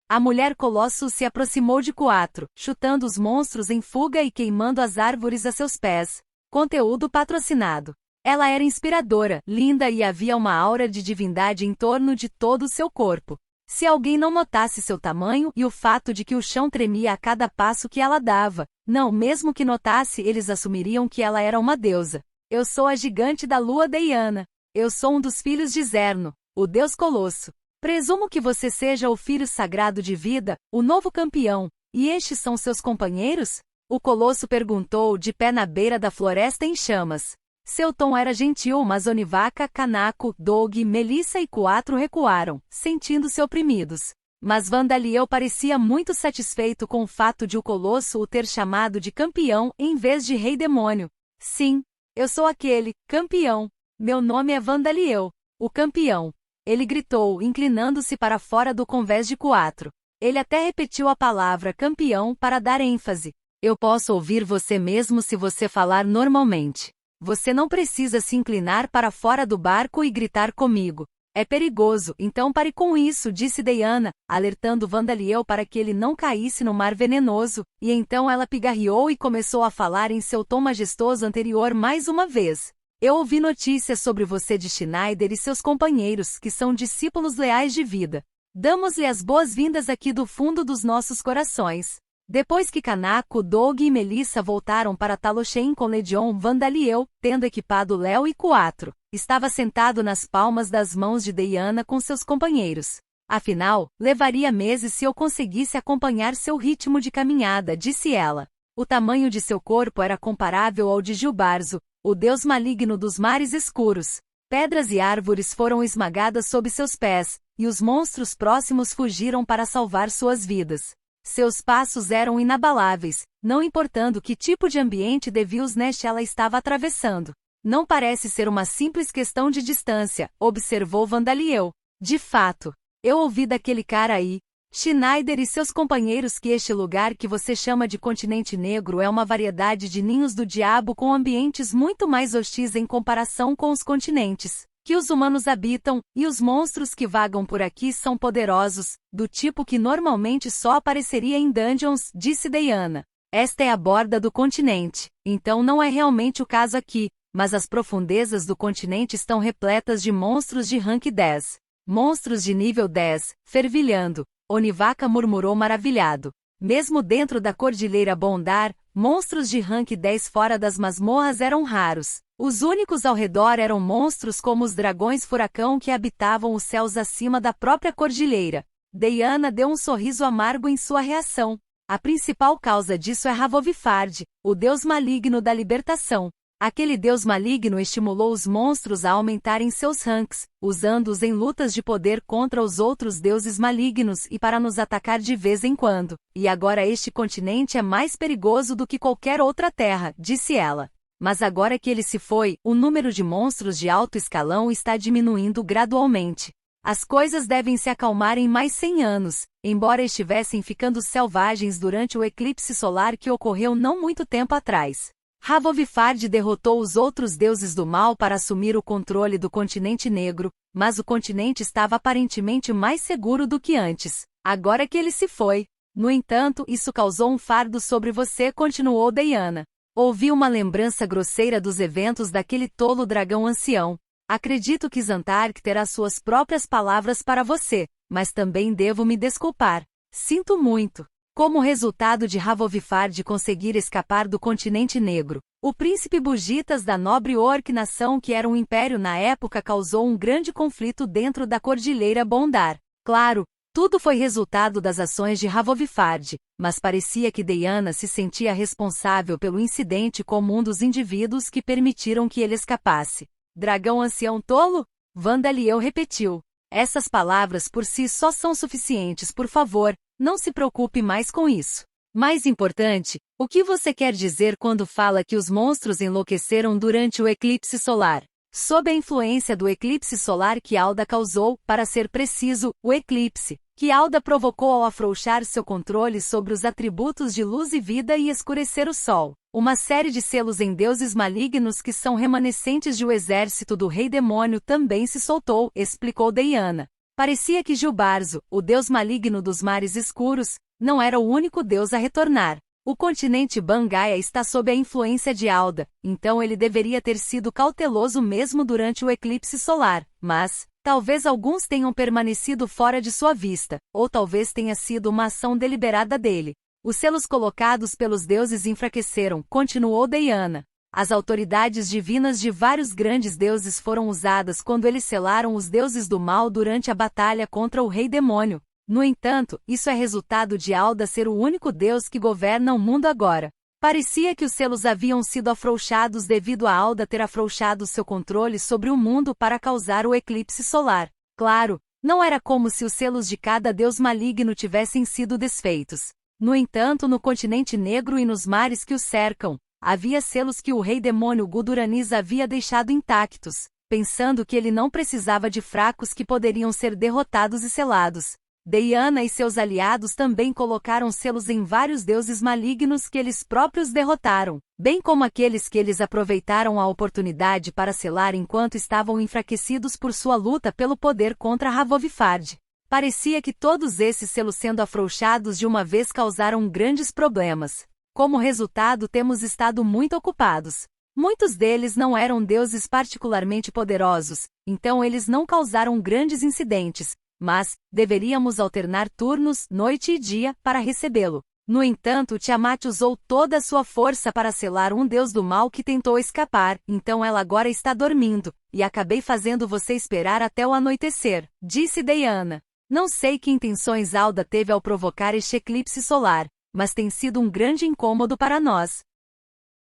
A mulher colosso se aproximou de Quatro, chutando os monstros em fuga e queimando as árvores a seus pés. Conteúdo patrocinado. Ela era inspiradora, linda e havia uma aura de divindade em torno de todo o seu corpo. Se alguém não notasse seu tamanho e o fato de que o chão tremia a cada passo que ela dava, não, mesmo que notasse, eles assumiriam que ela era uma deusa. Eu sou a gigante da lua Deiana. Eu sou um dos filhos de Zerno, o deus Colosso. Presumo que você seja o filho sagrado de vida, o novo campeão, e estes são seus companheiros? O Colosso perguntou, de pé na beira da floresta em chamas. Seu tom era gentil, mas Onivaca, Kanako, Doug, Melissa e Quatro recuaram, sentindo-se oprimidos. Mas Vandaliel parecia muito satisfeito com o fato de o Colosso o ter chamado de campeão em vez de rei demônio. Sim, eu sou aquele, campeão. Meu nome é Vandaliel, o campeão. Ele gritou, inclinando-se para fora do convés de Quatro. Ele até repetiu a palavra campeão para dar ênfase. Eu posso ouvir você mesmo se você falar normalmente. Você não precisa se inclinar para fora do barco e gritar comigo. É perigoso, então pare com isso, disse Deiana, alertando Vandaliel para que ele não caísse no mar venenoso, e então ela pigarreou e começou a falar em seu tom majestoso anterior mais uma vez. Eu ouvi notícias sobre você de Schneider e seus companheiros, que são discípulos leais de vida. Damos-lhe as boas-vindas aqui do fundo dos nossos corações. Depois que Kanako, Doug e Melissa voltaram para Talosheim com Legion, Vandaliel, tendo equipado Léo e Quatro, estava sentado nas palmas das mãos de Deiana com seus companheiros. Afinal, levaria meses se eu conseguisse acompanhar seu ritmo de caminhada, disse ela. O tamanho de seu corpo era comparável ao de Gilbarzo, o deus maligno dos mares escuros. Pedras e árvores foram esmagadas sob seus pés, e os monstros próximos fugiram para salvar suas vidas. Seus passos eram inabaláveis, não importando que tipo de ambiente Devil's Nest ela estava atravessando. Não parece ser uma simples questão de distância, observou Vandaliel. De fato, eu ouvi daquele cara aí, Schneider e seus companheiros, que este lugar que você chama de continente negro é uma variedade de ninhos do diabo com ambientes muito mais hostis em comparação com os continentes que os humanos habitam, e os monstros que vagam por aqui são poderosos, do tipo que normalmente só apareceria em dungeons, disse Diana. Esta é a borda do continente, então não é realmente o caso aqui, mas as profundezas do continente estão repletas de monstros de rank 10. Monstros de nível 10, fervilhando, Onivaka murmurou maravilhado. Mesmo dentro da Cordilheira Bondar, monstros de rank 10 fora das masmorras eram raros. Os únicos ao redor eram monstros como os dragões furacão que habitavam os céus acima da própria cordilheira. Diana deu um sorriso amargo em sua reação. A principal causa disso é Havovifard, o deus maligno da libertação. Aquele deus maligno estimulou os monstros a aumentarem seus ranks, usando-os em lutas de poder contra os outros deuses malignos e para nos atacar de vez em quando. E agora este continente é mais perigoso do que qualquer outra terra, disse ela. Mas agora que ele se foi, o número de monstros de alto escalão está diminuindo gradualmente. As coisas devem se acalmar em mais 100 anos, embora estivessem ficando selvagens durante o eclipse solar que ocorreu não muito tempo atrás. Havovifard derrotou os outros deuses do mal para assumir o controle do continente negro, mas o continente estava aparentemente mais seguro do que antes, agora que ele se foi. No entanto, isso causou um fardo sobre você, continuou Diana. Ouvi uma lembrança grosseira dos eventos daquele tolo dragão ancião. Acredito que Xantark terá suas próprias palavras para você, mas também devo me desculpar. Sinto muito. Como resultado de Havovifard conseguir escapar do continente negro, o príncipe Bugitas da nobre Orc nação que era um império na época causou um grande conflito dentro da Cordilheira Bondar. Claro, tudo foi resultado das ações de Havovifard, mas parecia que Diana se sentia responsável pelo incidente como um dos indivíduos que permitiram que ele escapasse. Dragão ancião tolo? Vandaliel repetiu. Essas palavras por si só são suficientes, por favor, não se preocupe mais com isso. Mais importante, o que você quer dizer quando fala que os monstros enlouqueceram durante o eclipse solar? Sob a influência do eclipse solar que Alda causou, para ser preciso, o eclipse, que Alda provocou ao afrouxar seu controle sobre os atributos de luz e vida e escurecer o sol. Uma série de selos em deuses malignos que são remanescentes de o exército do rei demônio também se soltou, explicou Diana. Parecia que Gilbarzo, o deus maligno dos mares escuros, não era o único deus a retornar. O continente Bangaia está sob a influência de Alda, então ele deveria ter sido cauteloso mesmo durante o eclipse solar, mas talvez alguns tenham permanecido fora de sua vista, ou talvez tenha sido uma ação deliberada dele. Os selos colocados pelos deuses enfraqueceram, continuou Diana. As autoridades divinas de vários grandes deuses foram usadas quando eles selaram os deuses do mal durante a batalha contra o rei demônio. No entanto, isso é resultado de Alda ser o único deus que governa o mundo agora. Parecia que os selos haviam sido afrouxados devido a Alda ter afrouxado seu controle sobre o mundo para causar o eclipse solar. Claro, não era como se os selos de cada deus maligno tivessem sido desfeitos. No entanto, no continente negro e nos mares que o cercam, havia selos que o rei demônio Guduranis havia deixado intactos, pensando que ele não precisava de fracos que poderiam ser derrotados e selados. Diana e seus aliados também colocaram selos em vários deuses malignos que eles próprios derrotaram, bem como aqueles que eles aproveitaram a oportunidade para selar enquanto estavam enfraquecidos por sua luta pelo poder contra Havovifard. Parecia que todos esses selos sendo afrouxados de uma vez causaram grandes problemas. Como resultado, temos estado muito ocupados. Muitos deles não eram deuses particularmente poderosos, então eles não causaram grandes incidentes, mas deveríamos alternar turnos, noite e dia, para recebê-lo. No entanto, Tiamat usou toda a sua força para selar um deus do mal que tentou escapar, então ela agora está dormindo, e acabei fazendo você esperar até o anoitecer, disse Diana. Não sei que intenções Alda teve ao provocar este eclipse solar, mas tem sido um grande incômodo para nós.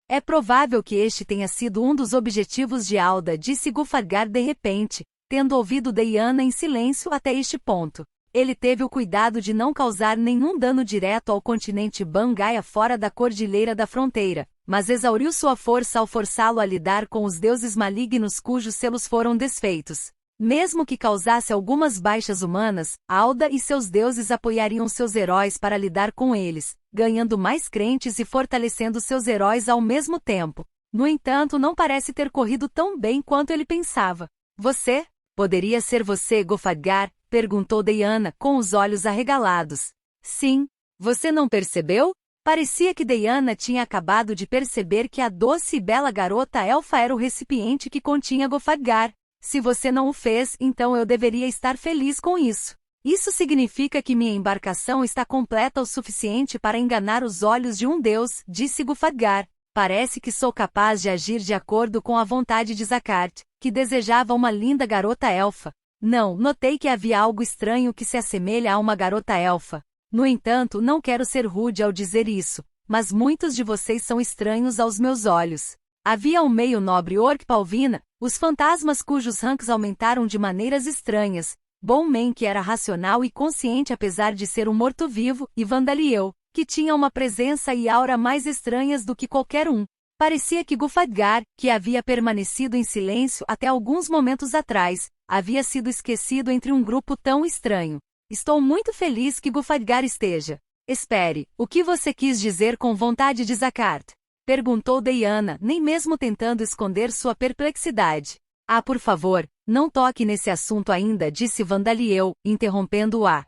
É provável que este tenha sido um dos objetivos de Alda, disse Gulfadgar de repente, tendo ouvido Diana em silêncio até este ponto. Ele teve o cuidado de não causar nenhum dano direto ao continente Bangaia fora da Cordilheira da Fronteira, mas exauriu sua força ao forçá-lo a lidar com os deuses malignos cujos selos foram desfeitos. Mesmo que causasse algumas baixas humanas, Alda e seus deuses apoiariam seus heróis para lidar com eles, ganhando mais crentes e fortalecendo seus heróis ao mesmo tempo. No entanto, não parece ter corrido tão bem quanto ele pensava. Você? Poderia ser você, Gulfadgar? Perguntou Diana, com os olhos arregalados. Sim. Você não percebeu? Parecia que Diana tinha acabado de perceber que a doce e bela garota elfa era o recipiente que continha Gulfadgar. Se você não o fez, então eu deveria estar feliz com isso. Isso significa que minha embarcação está completa o suficiente para enganar os olhos de um deus, disse Gulfadgar. Parece que sou capaz de agir de acordo com a vontade de Zakart, que desejava uma linda garota elfa. Não, notei que havia algo estranho que se assemelha a uma garota elfa. No entanto, não quero ser rude ao dizer isso, mas muitos de vocês são estranhos aos meus olhos. Havia um meio nobre orc Palvina, os fantasmas cujos ranks aumentaram de maneiras estranhas, Bowman que era racional e consciente apesar de ser um morto-vivo, e Vandaliel, que tinha uma presença e aura mais estranhas do que qualquer um. Parecia que Gulfadgar, que havia permanecido em silêncio até alguns momentos atrás, havia sido esquecido entre um grupo tão estranho. Estou muito feliz que Gulfadgar esteja. Espere, o que você quis dizer com vontade de Zakart? Perguntou Diana, nem mesmo tentando esconder sua perplexidade. Ah, por favor, não toque nesse assunto ainda, disse Vandaliel, interrompendo-a.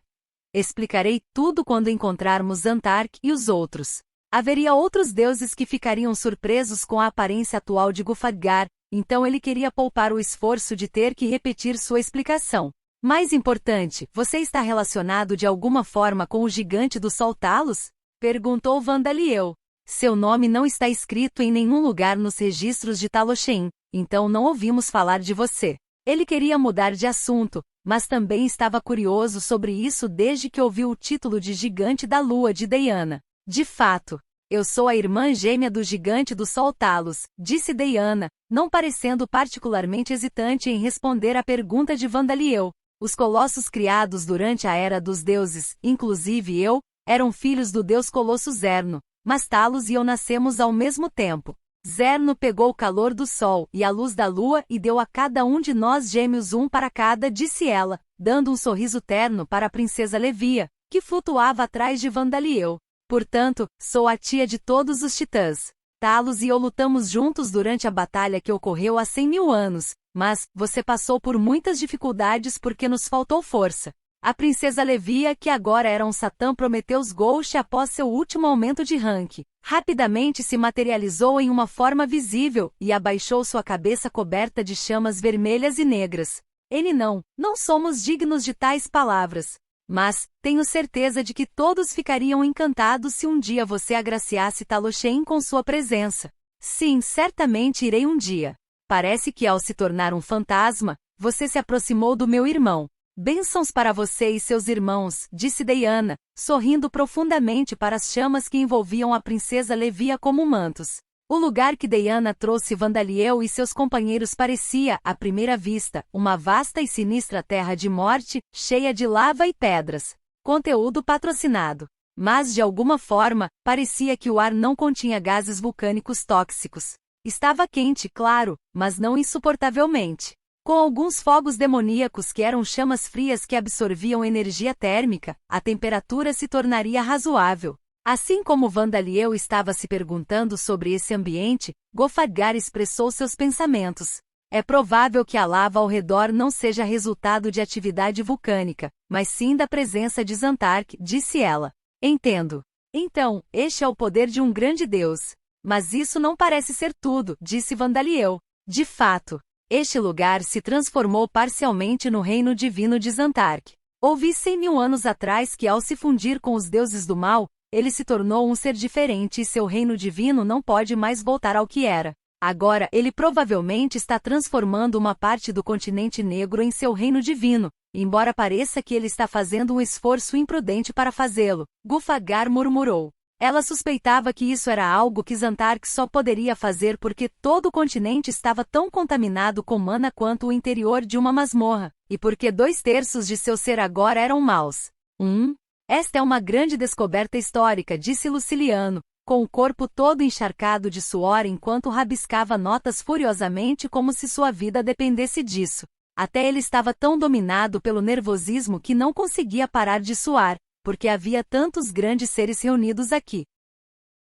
Explicarei tudo quando encontrarmos Antark e os outros. Haveria outros deuses que ficariam surpresos com a aparência atual de Gulfadgar, então ele queria poupar o esforço de ter que repetir sua explicação. Mais importante, você está relacionado de alguma forma com o gigante do Sol Talos? Perguntou Vandaliel. Seu nome não está escrito em nenhum lugar nos registros de Taloshein, então não ouvimos falar de você. Ele queria mudar de assunto, mas também estava curioso sobre isso desde que ouviu o título de Gigante da Lua de Diana. De fato, eu sou a irmã gêmea do Gigante do Sol Talos, disse Diana, não parecendo particularmente hesitante em responder à pergunta de Vandaliel. Os colossos criados durante a Era dos Deuses, inclusive eu, eram filhos do deus Colosso Zerno, mas Talos e eu nascemos ao mesmo tempo. Zerno pegou o calor do sol e a luz da lua e deu a cada um de nós gêmeos um para cada, disse ela, dando um sorriso terno para a princesa Levia, que flutuava atrás de Vandaliel. Portanto, sou a tia de todos os titãs. Talos e eu lutamos juntos durante a batalha que ocorreu há 100.000 anos, mas você passou por muitas dificuldades porque nos faltou força. A princesa Levia, que agora era um Satã Prometheus Ghost após seu último aumento de rank, rapidamente se materializou em uma forma visível e abaixou sua cabeça coberta de chamas vermelhas e negras. Não somos dignos de tais palavras. Mas, tenho certeza de que todos ficariam encantados se um dia você agraciasse Taloshein com sua presença. Sim, certamente irei um dia. Parece que ao se tornar um fantasma, você se aproximou do meu irmão. Bênçãos para você e seus irmãos, disse Diana, sorrindo profundamente para as chamas que envolviam a princesa Levia como mantos. O lugar que Diana trouxe Vandaliel e seus companheiros parecia, à primeira vista, uma vasta e sinistra terra de morte, cheia de lava e pedras. Conteúdo patrocinado. Mas de alguma forma, parecia que o ar não continha gases vulcânicos tóxicos. Estava quente, claro, mas não insuportavelmente. Com alguns fogos demoníacos que eram chamas frias que absorviam energia térmica, a temperatura se tornaria razoável. Assim como Vandaliel estava se perguntando sobre esse ambiente, Gulfadgar expressou seus pensamentos. É provável que a lava ao redor não seja resultado de atividade vulcânica, mas sim da presença de Zantark, disse ela. Entendo. Então, este é o poder de um grande deus. Mas isso não parece ser tudo, disse Vandaliel. De fato, este lugar se transformou parcialmente no reino divino de Zantark. Ouvi 100.000 anos atrás que ao se fundir com os deuses do mal, ele se tornou um ser diferente e seu reino divino não pode mais voltar ao que era. Agora ele provavelmente está transformando uma parte do continente negro em seu reino divino, embora pareça que ele está fazendo um esforço imprudente para fazê-lo, Gulfadgar murmurou. Ela suspeitava que isso era algo que Xantark só poderia fazer porque todo o continente estava tão contaminado com mana quanto o interior de uma masmorra, e porque 2/3 de seu ser agora eram maus. Esta é uma grande descoberta histórica, disse Luciliano, com o corpo todo encharcado de suor enquanto rabiscava notas furiosamente como se sua vida dependesse disso. Até ele estava tão dominado pelo nervosismo que não conseguia parar de suar, porque havia tantos grandes seres reunidos aqui.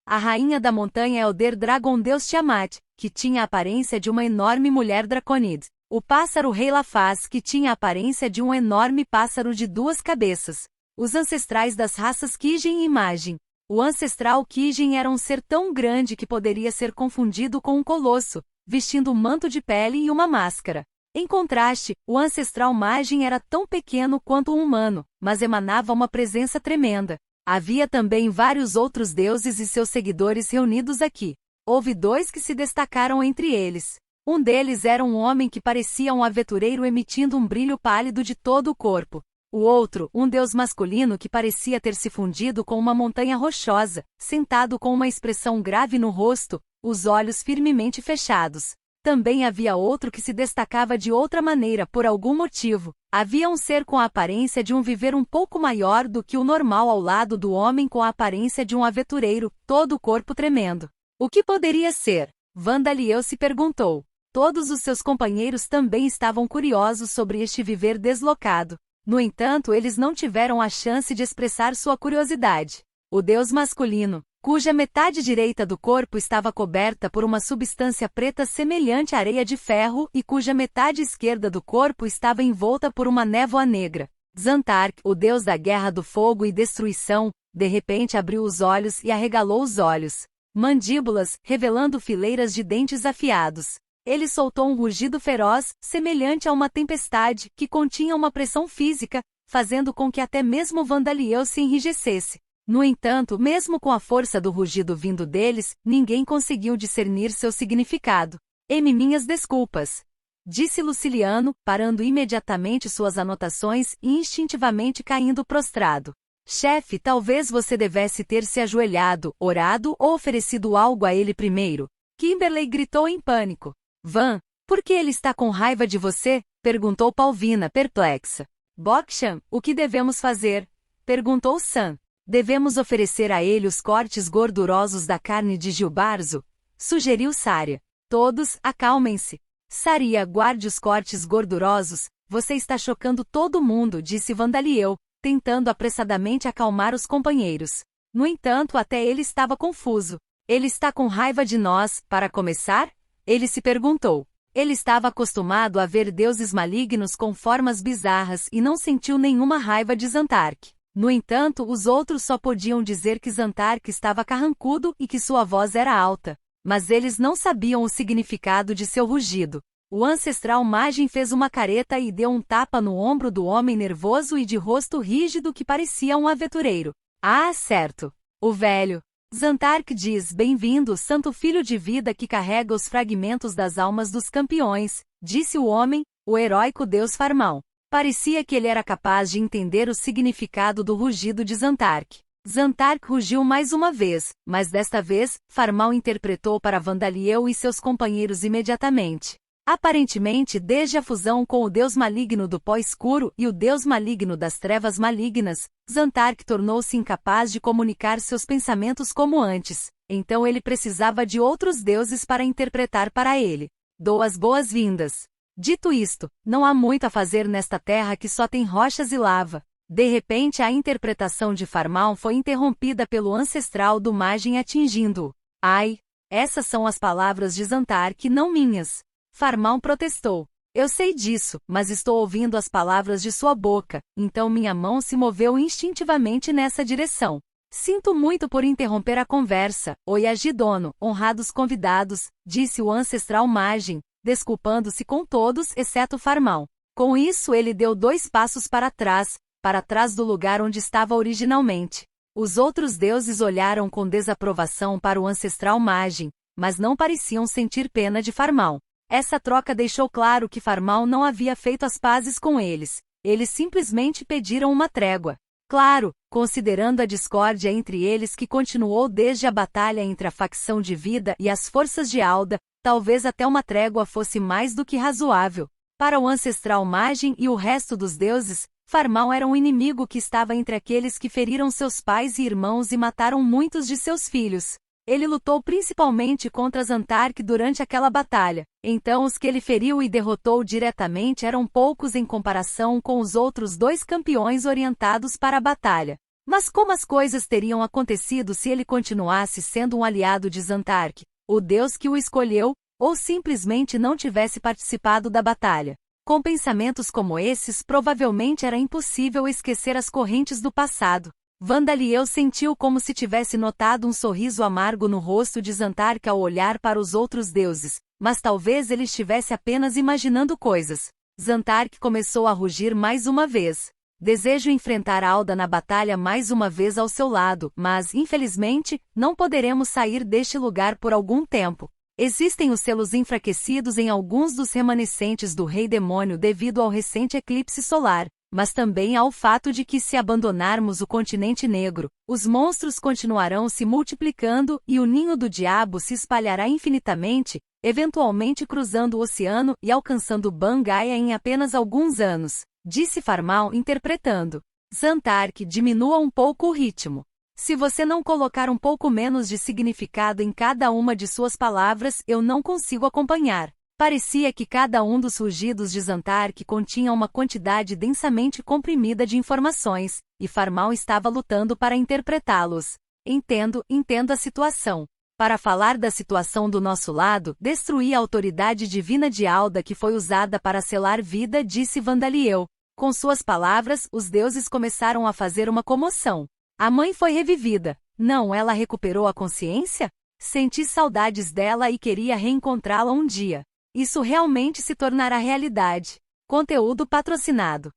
A rainha da montanha Elder Dragon Deus Tiamat, que tinha a aparência de uma enorme mulher draconide. O pássaro Rei Lafaz, que tinha a aparência de um enorme pássaro de 2 cabeças. Os ancestrais das raças Kijin e Imagem. O ancestral Kijin era um ser tão grande que poderia ser confundido com um colosso, vestindo um manto de pele e uma máscara. Em contraste, o ancestral Magem era tão pequeno quanto um humano, mas emanava uma presença tremenda. Havia também vários outros deuses e seus seguidores reunidos aqui. Houve 2 que se destacaram entre eles. Um deles era um homem que parecia um aventureiro emitindo um brilho pálido de todo o corpo. O outro, um deus masculino que parecia ter se fundido com uma montanha rochosa, sentado com uma expressão grave no rosto, os olhos firmemente fechados. Também havia outro que se destacava de outra maneira por algum motivo. Havia um ser com a aparência de um viver um pouco maior do que o normal ao lado do homem com a aparência de um aventureiro, todo o corpo tremendo. O que poderia ser? Vandaliel se perguntou. Todos os seus companheiros também estavam curiosos sobre este viver deslocado. No entanto, eles não tiveram a chance de expressar sua curiosidade. O deus masculino, cuja metade direita do corpo estava coberta por uma substância preta semelhante à areia de ferro e cuja metade esquerda do corpo estava envolta por uma névoa negra. Xantark, o deus da guerra do fogo e destruição, de repente abriu os olhos e arregalou os olhos. Mandíbulas, revelando fileiras de dentes afiados. Ele soltou um rugido feroz, semelhante a uma tempestade, que continha uma pressão física, fazendo com que até mesmo Vandaliel se enrijecesse. No entanto, mesmo com a força do rugido vindo deles, ninguém conseguiu discernir seu significado. Minhas desculpas, disse Luciliano, parando imediatamente suas anotações e instintivamente caindo prostrado. Chefe, talvez você devesse ter se ajoelhado, orado ou oferecido algo a ele primeiro. Kimberley gritou em pânico. Van, por que ele está com raiva de você? Perguntou Palvina, perplexa. Bokshan, o que devemos fazer? Perguntou Sam. Devemos oferecer a ele os cortes gordurosos da carne de Gilbarzo? Sugeriu Saria. Todos, acalmem-se. Saria, guarde os cortes gordurosos, você está chocando todo mundo, disse Vandaliel, tentando apressadamente acalmar os companheiros. No entanto, até ele estava confuso. Ele está com raiva de nós, para começar? Ele se perguntou. Ele estava acostumado a ver deuses malignos com formas bizarras e não sentiu nenhuma raiva de Xantark. No entanto, os outros só podiam dizer que Xantark estava carrancudo e que sua voz era alta. Mas eles não sabiam o significado de seu rugido. O ancestral Magem fez uma careta e deu um tapa no ombro do homem nervoso e de rosto rígido que parecia um aventureiro. Ah, certo. O velho. Xantark diz, bem-vindo, santo filho de vida que carrega os fragmentos das almas dos campeões, disse o homem, o heróico deus Farmal. Parecia que ele era capaz de entender o significado do rugido de Xantark. Xantark rugiu mais uma vez, mas desta vez, Farmal interpretou para Vandaliel e seus companheiros imediatamente. Aparentemente, desde a fusão com o deus maligno do pó escuro e o deus maligno das trevas malignas, Xantark tornou-se incapaz de comunicar seus pensamentos como antes, então ele precisava de outros deuses para interpretar para ele. Dou as boas-vindas. Dito isto, não há muito a fazer nesta terra que só tem rochas e lava. De repente a interpretação de Farmal foi interrompida pelo ancestral do Magem atingindo-o. Ai, essas são as palavras de Xantark, não minhas. Farmal protestou. Eu sei disso, mas estou ouvindo as palavras de sua boca, então minha mão se moveu instintivamente nessa direção. Sinto muito por interromper a conversa, Oyagidono, honrados convidados, disse o ancestral Magem, desculpando-se com todos exceto Farmal. Com isso ele deu 2 passos para trás do lugar onde estava originalmente. Os outros deuses olharam com desaprovação para o ancestral Magem, mas não pareciam sentir pena de Farmal. Essa troca deixou claro que Farmal não havia feito as pazes com eles. Eles simplesmente pediram uma trégua. Claro, considerando a discórdia entre eles que continuou desde a batalha entre a facção de Vida e as forças de Alda, talvez até uma trégua fosse mais do que razoável. Para o ancestral Magin e o resto dos deuses, Farmal era um inimigo que estava entre aqueles que feriram seus pais e irmãos e mataram muitos de seus filhos. Ele lutou principalmente contra Zantark durante aquela batalha, então os que ele feriu e derrotou diretamente eram poucos em comparação com os outros dois campeões orientados para a batalha. Mas como as coisas teriam acontecido se ele continuasse sendo um aliado de Zantark, o deus que o escolheu, ou simplesmente não tivesse participado da batalha? Com pensamentos como esses, provavelmente era impossível esquecer as correntes do passado. Vandaliel sentiu como se tivesse notado um sorriso amargo no rosto de Zantark ao olhar para os outros deuses, mas talvez ele estivesse apenas imaginando coisas. Zantark começou a rugir mais uma vez. Desejo enfrentar Alda na batalha mais uma vez ao seu lado, mas, infelizmente, não poderemos sair deste lugar por algum tempo. Existem os selos enfraquecidos em alguns dos remanescentes do Rei Demônio devido ao recente eclipse solar, mas também ao fato de que se abandonarmos o continente negro, os monstros continuarão se multiplicando e o ninho do diabo se espalhará infinitamente, eventualmente cruzando o oceano e alcançando Bangaia em apenas alguns anos, disse Farmal interpretando. Zantark, diminua um pouco o ritmo. Se você não colocar um pouco menos de significado em cada uma de suas palavras, eu não consigo acompanhar. Parecia que cada um dos rugidos de Zantark continha uma quantidade densamente comprimida de informações, e Farmal estava lutando para interpretá-los. Entendo a situação. Para falar da situação do nosso lado, destruí a autoridade divina de Alda que foi usada para selar vida, disse Vandaliel. Com suas palavras, os deuses começaram a fazer uma comoção. A mãe foi revivida. Não, ela recuperou a consciência? Senti saudades dela e queria reencontrá-la um dia. Isso realmente se tornará realidade. Conteúdo patrocinado.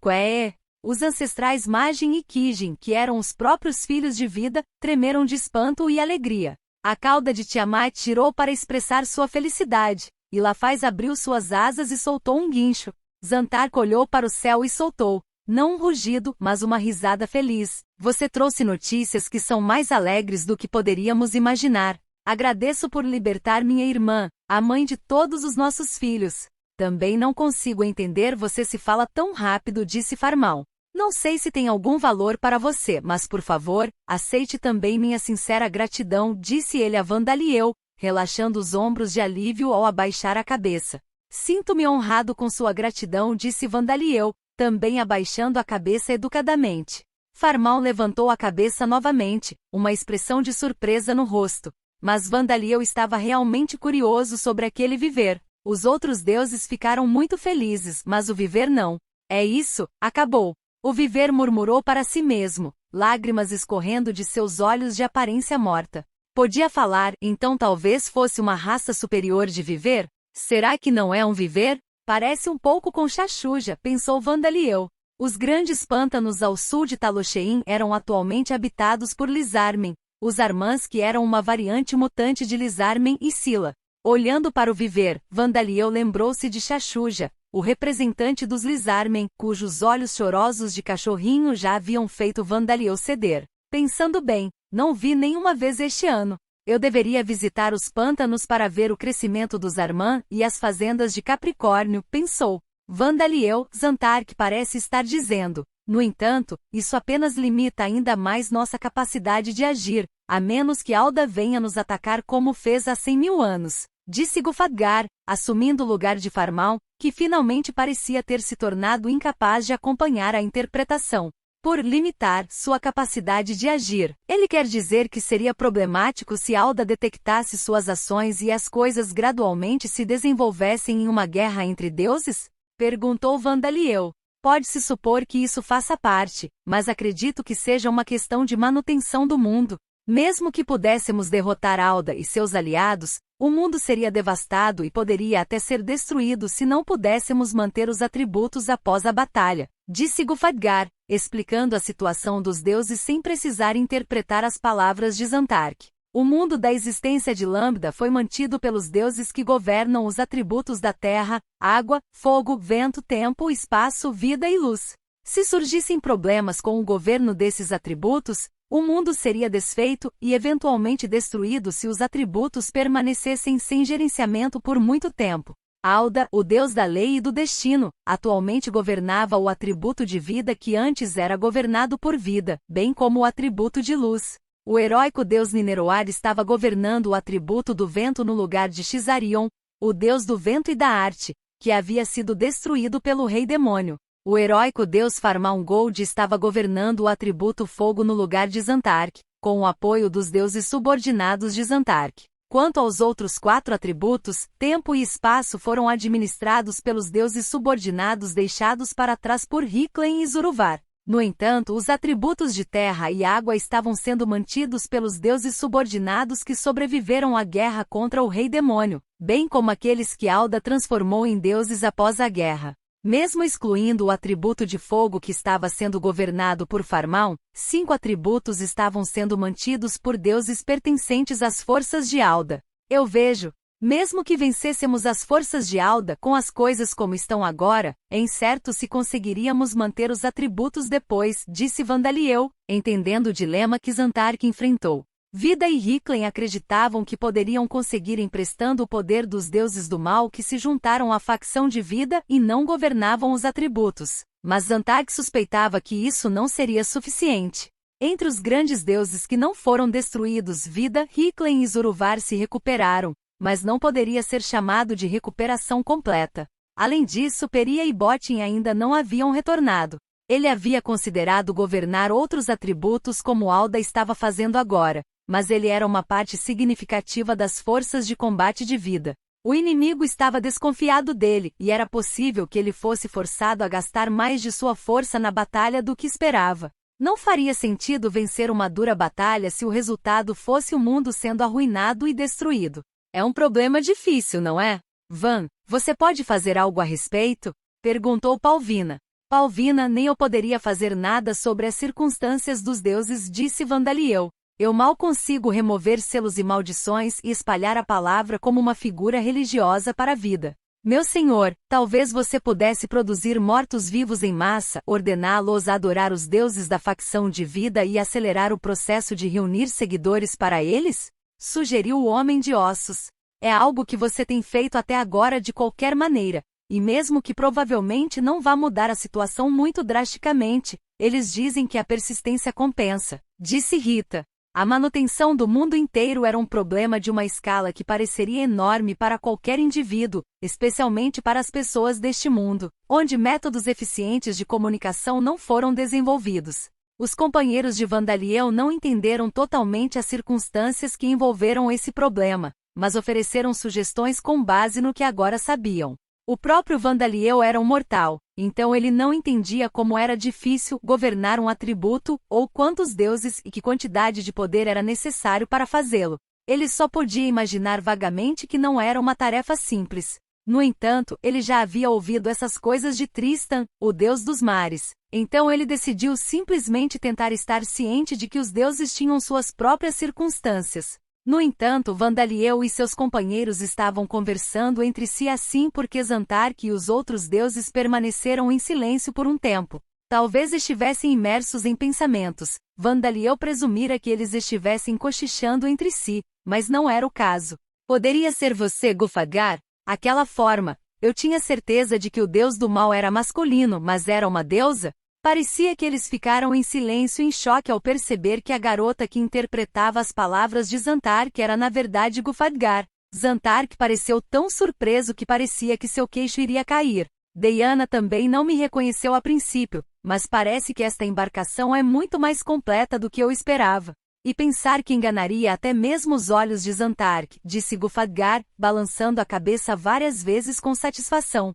Quê? Os ancestrais Magin e Kijin, que eram os próprios filhos de Vida, tremeram de espanto e alegria. A cauda de Tiamat tirou para expressar sua felicidade, e Lafaz abriu suas asas e soltou um guincho. Zantark olhou para o céu e soltou, não um rugido, mas uma risada feliz. Você trouxe notícias que são mais alegres do que poderíamos imaginar. Agradeço por libertar minha irmã, a mãe de todos os nossos filhos. Também não consigo entender você se fala tão rápido, disse Farmal. Não sei se tem algum valor para você, mas por favor, aceite também minha sincera gratidão, disse ele a Vandaliel, relaxando os ombros de alívio ao abaixar a cabeça. Sinto-me honrado com sua gratidão, disse Vandaliel, também abaixando a cabeça educadamente. Farmal levantou a cabeça novamente, uma expressão de surpresa no rosto. Mas Vandaliel estava realmente curioso sobre aquele viver. Os outros deuses ficaram muito felizes, mas o viver não. É isso, acabou. O viver murmurou para si mesmo, lágrimas escorrendo de seus olhos de aparência morta. Podia falar, então talvez fosse uma raça superior de viver? Será que não é um viver? Parece um pouco com Chachuja, pensou Vandaliel. Os grandes pântanos ao sul de Talochein eram atualmente habitados por Lizarmen, os Armãs que eram uma variante mutante de Lizarmen e Scylla. Olhando para o viver, Vandaliel lembrou-se de Chachuja, o representante dos Lizarmen, cujos olhos chorosos de cachorrinho já haviam feito Vandaliel ceder. Pensando bem, não vi nenhuma vez este ano. Eu deveria visitar os pântanos para ver o crescimento dos Armã e as fazendas de Capricórnio, pensou. Vandaliel, Zantark parece estar dizendo. No entanto, isso apenas limita ainda mais nossa capacidade de agir, a menos que Alda venha nos atacar como fez há 100.000 anos, disse Gufadgar, assumindo o lugar de Farmal, que finalmente parecia ter se tornado incapaz de acompanhar a interpretação. Por limitar sua capacidade de agir, ele quer dizer que seria problemático se Alda detectasse suas ações e as coisas gradualmente se desenvolvessem em uma guerra entre deuses? Perguntou Vandaliel. Pode-se supor que isso faça parte, mas acredito que seja uma questão de manutenção do mundo. Mesmo que pudéssemos derrotar Alda e seus aliados, o mundo seria devastado e poderia até ser destruído se não pudéssemos manter os atributos após a batalha, disse Gufadgar, explicando a situação dos deuses sem precisar interpretar as palavras de Zantark. O mundo da existência de Lambda foi mantido pelos deuses que governam os atributos da terra, água, fogo, vento, tempo, espaço, vida e luz. Se surgissem problemas com o governo desses atributos, o mundo seria desfeito e eventualmente destruído se os atributos permanecessem sem gerenciamento por muito tempo. Alda, o deus da lei e do destino, atualmente governava o atributo de vida que antes era governado por vida, bem como o atributo de luz. O heróico deus Nineroar estava governando o atributo do vento no lugar de Xarion, o deus do vento e da arte, que havia sido destruído pelo rei demônio. O heróico deus Farmaungod estava governando o atributo fogo no lugar de Zantark, com o apoio dos deuses subordinados de Zantark. Quanto aos outros 4 atributos, tempo e espaço foram administrados pelos deuses subordinados deixados para trás por Hiklen e Zuruvar. No entanto, os atributos de terra e água estavam sendo mantidos pelos deuses subordinados que sobreviveram à guerra contra o rei demônio, bem como aqueles que Alda transformou em deuses após a guerra. Mesmo excluindo o atributo de fogo que estava sendo governado por Farmaun, 5 atributos estavam sendo mantidos por deuses pertencentes às forças de Alda. Eu vejo, mesmo que vencêssemos as forças de Alda com as coisas como estão agora, é incerto se conseguiríamos manter os atributos depois, disse Vandaliel, entendendo o dilema que Zantark enfrentou. Vida e Hiklen acreditavam que poderiam conseguir emprestando o poder dos deuses do mal que se juntaram à facção de Vida e não governavam os atributos, mas Zantark suspeitava que isso não seria suficiente. Entre os grandes deuses que não foram destruídos, Vida, Hiklen e Zuruvar se recuperaram, mas não poderia ser chamado de recuperação completa. Além disso, Peria e Botin ainda não haviam retornado. Ele havia considerado governar outros atributos como Alda estava fazendo agora, mas ele era uma parte significativa das forças de combate de Vida. O inimigo estava desconfiado dele, e era possível que ele fosse forçado a gastar mais de sua força na batalha do que esperava. Não faria sentido vencer uma dura batalha se o resultado fosse o mundo sendo arruinado e destruído. É um problema difícil, não é? Van, você pode fazer algo a respeito? Perguntou Palvina. Palvina, nem eu poderia fazer nada sobre as circunstâncias dos deuses, disse Vandaliel. Eu mal consigo remover selos e maldições e espalhar a palavra como uma figura religiosa para a vida. Meu senhor, talvez você pudesse produzir mortos-vivos em massa, ordená-los a adorar os deuses da facção de Vida e acelerar o processo de reunir seguidores para eles? Sugeriu o homem de ossos. É algo que você tem feito até agora de qualquer maneira, e mesmo que provavelmente não vá mudar a situação muito drasticamente, eles dizem que a persistência compensa, disse Rita. A manutenção do mundo inteiro era um problema de uma escala que pareceria enorme para qualquer indivíduo, especialmente para as pessoas deste mundo, onde métodos eficientes de comunicação não foram desenvolvidos. Os companheiros de Vandaliel não entenderam totalmente as circunstâncias que envolveram esse problema, mas ofereceram sugestões com base no que agora sabiam. O próprio Vandaliel era um mortal, então ele não entendia como era difícil governar um atributo, ou quantos deuses e que quantidade de poder era necessário para fazê-lo. Ele só podia imaginar vagamente que não era uma tarefa simples. No entanto, ele já havia ouvido essas coisas de Tristan, o deus dos mares. Então ele decidiu simplesmente tentar estar ciente de que os deuses tinham suas próprias circunstâncias. No entanto, Vandaliel e seus companheiros estavam conversando entre si assim porque Zantark e os outros deuses permaneceram em silêncio por um tempo. Talvez estivessem imersos em pensamentos. Vandaliel presumira que eles estivessem cochichando entre si, mas não era o caso. Poderia ser você, Gulfadgar? Aquela forma. Eu tinha certeza de que o deus do mal era masculino, mas era uma deusa? Parecia que eles ficaram em silêncio em choque ao perceber que a garota que interpretava as palavras de Zantark era na verdade Gulfadgar. Zantark pareceu tão surpreso que parecia que seu queixo iria cair. Diana também não me reconheceu a princípio, mas parece que esta embarcação é muito mais completa do que eu esperava. E pensar que enganaria até mesmo os olhos de Zantark, disse Gulfadgar, balançando a cabeça várias vezes com satisfação.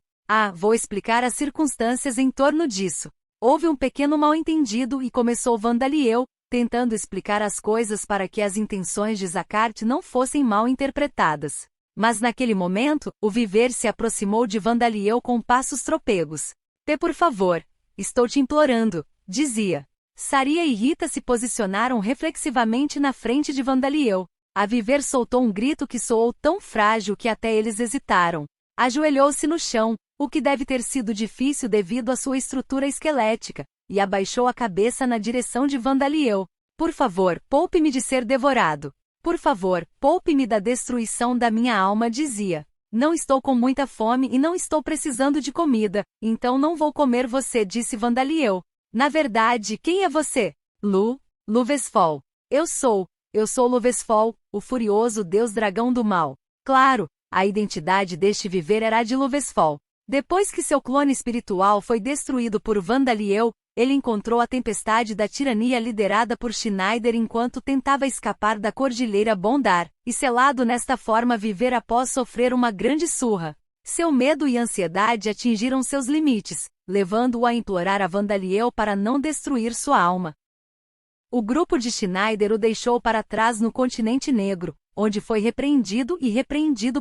Vou explicar as circunstâncias em torno disso. Houve um pequeno mal-entendido e começou Vandaliel, tentando explicar as coisas para que as intenções de Zakart não fossem mal interpretadas. Mas naquele momento, o viver se aproximou de Vandaliel com passos tropegos. Por favor, estou te implorando, dizia. Saria e Rita se posicionaram reflexivamente na frente de Vandaliel. A viver soltou um grito que soou tão frágil que até eles hesitaram. Ajoelhou-se no chão. o que deve ter sido difícil devido à sua estrutura esquelética, e abaixou a cabeça na direção de Vandaliel. Por favor, poupe-me de ser devorado. Por favor, poupe-me da destruição da minha alma, dizia. Não estou com muita fome e não estou precisando de comida, então não vou comer você, disse Vandaliel. Na verdade, quem é você? Luvesfol. Eu sou Luvesfol, o furioso deus dragão do mal. Claro, a identidade deste viver era a de Luvesfol. Depois que seu clone espiritual foi destruído por Vandaliel, ele encontrou a tempestade da tirania liderada por Schneider enquanto tentava escapar da cordilheira Bondar, e selado nesta forma viver após sofrer uma grande surra. Seu medo e ansiedade atingiram seus limites, levando-o a implorar a Vandaliel para não destruir sua alma. O grupo de Schneider o deixou para trás no continente negro, onde foi repreendido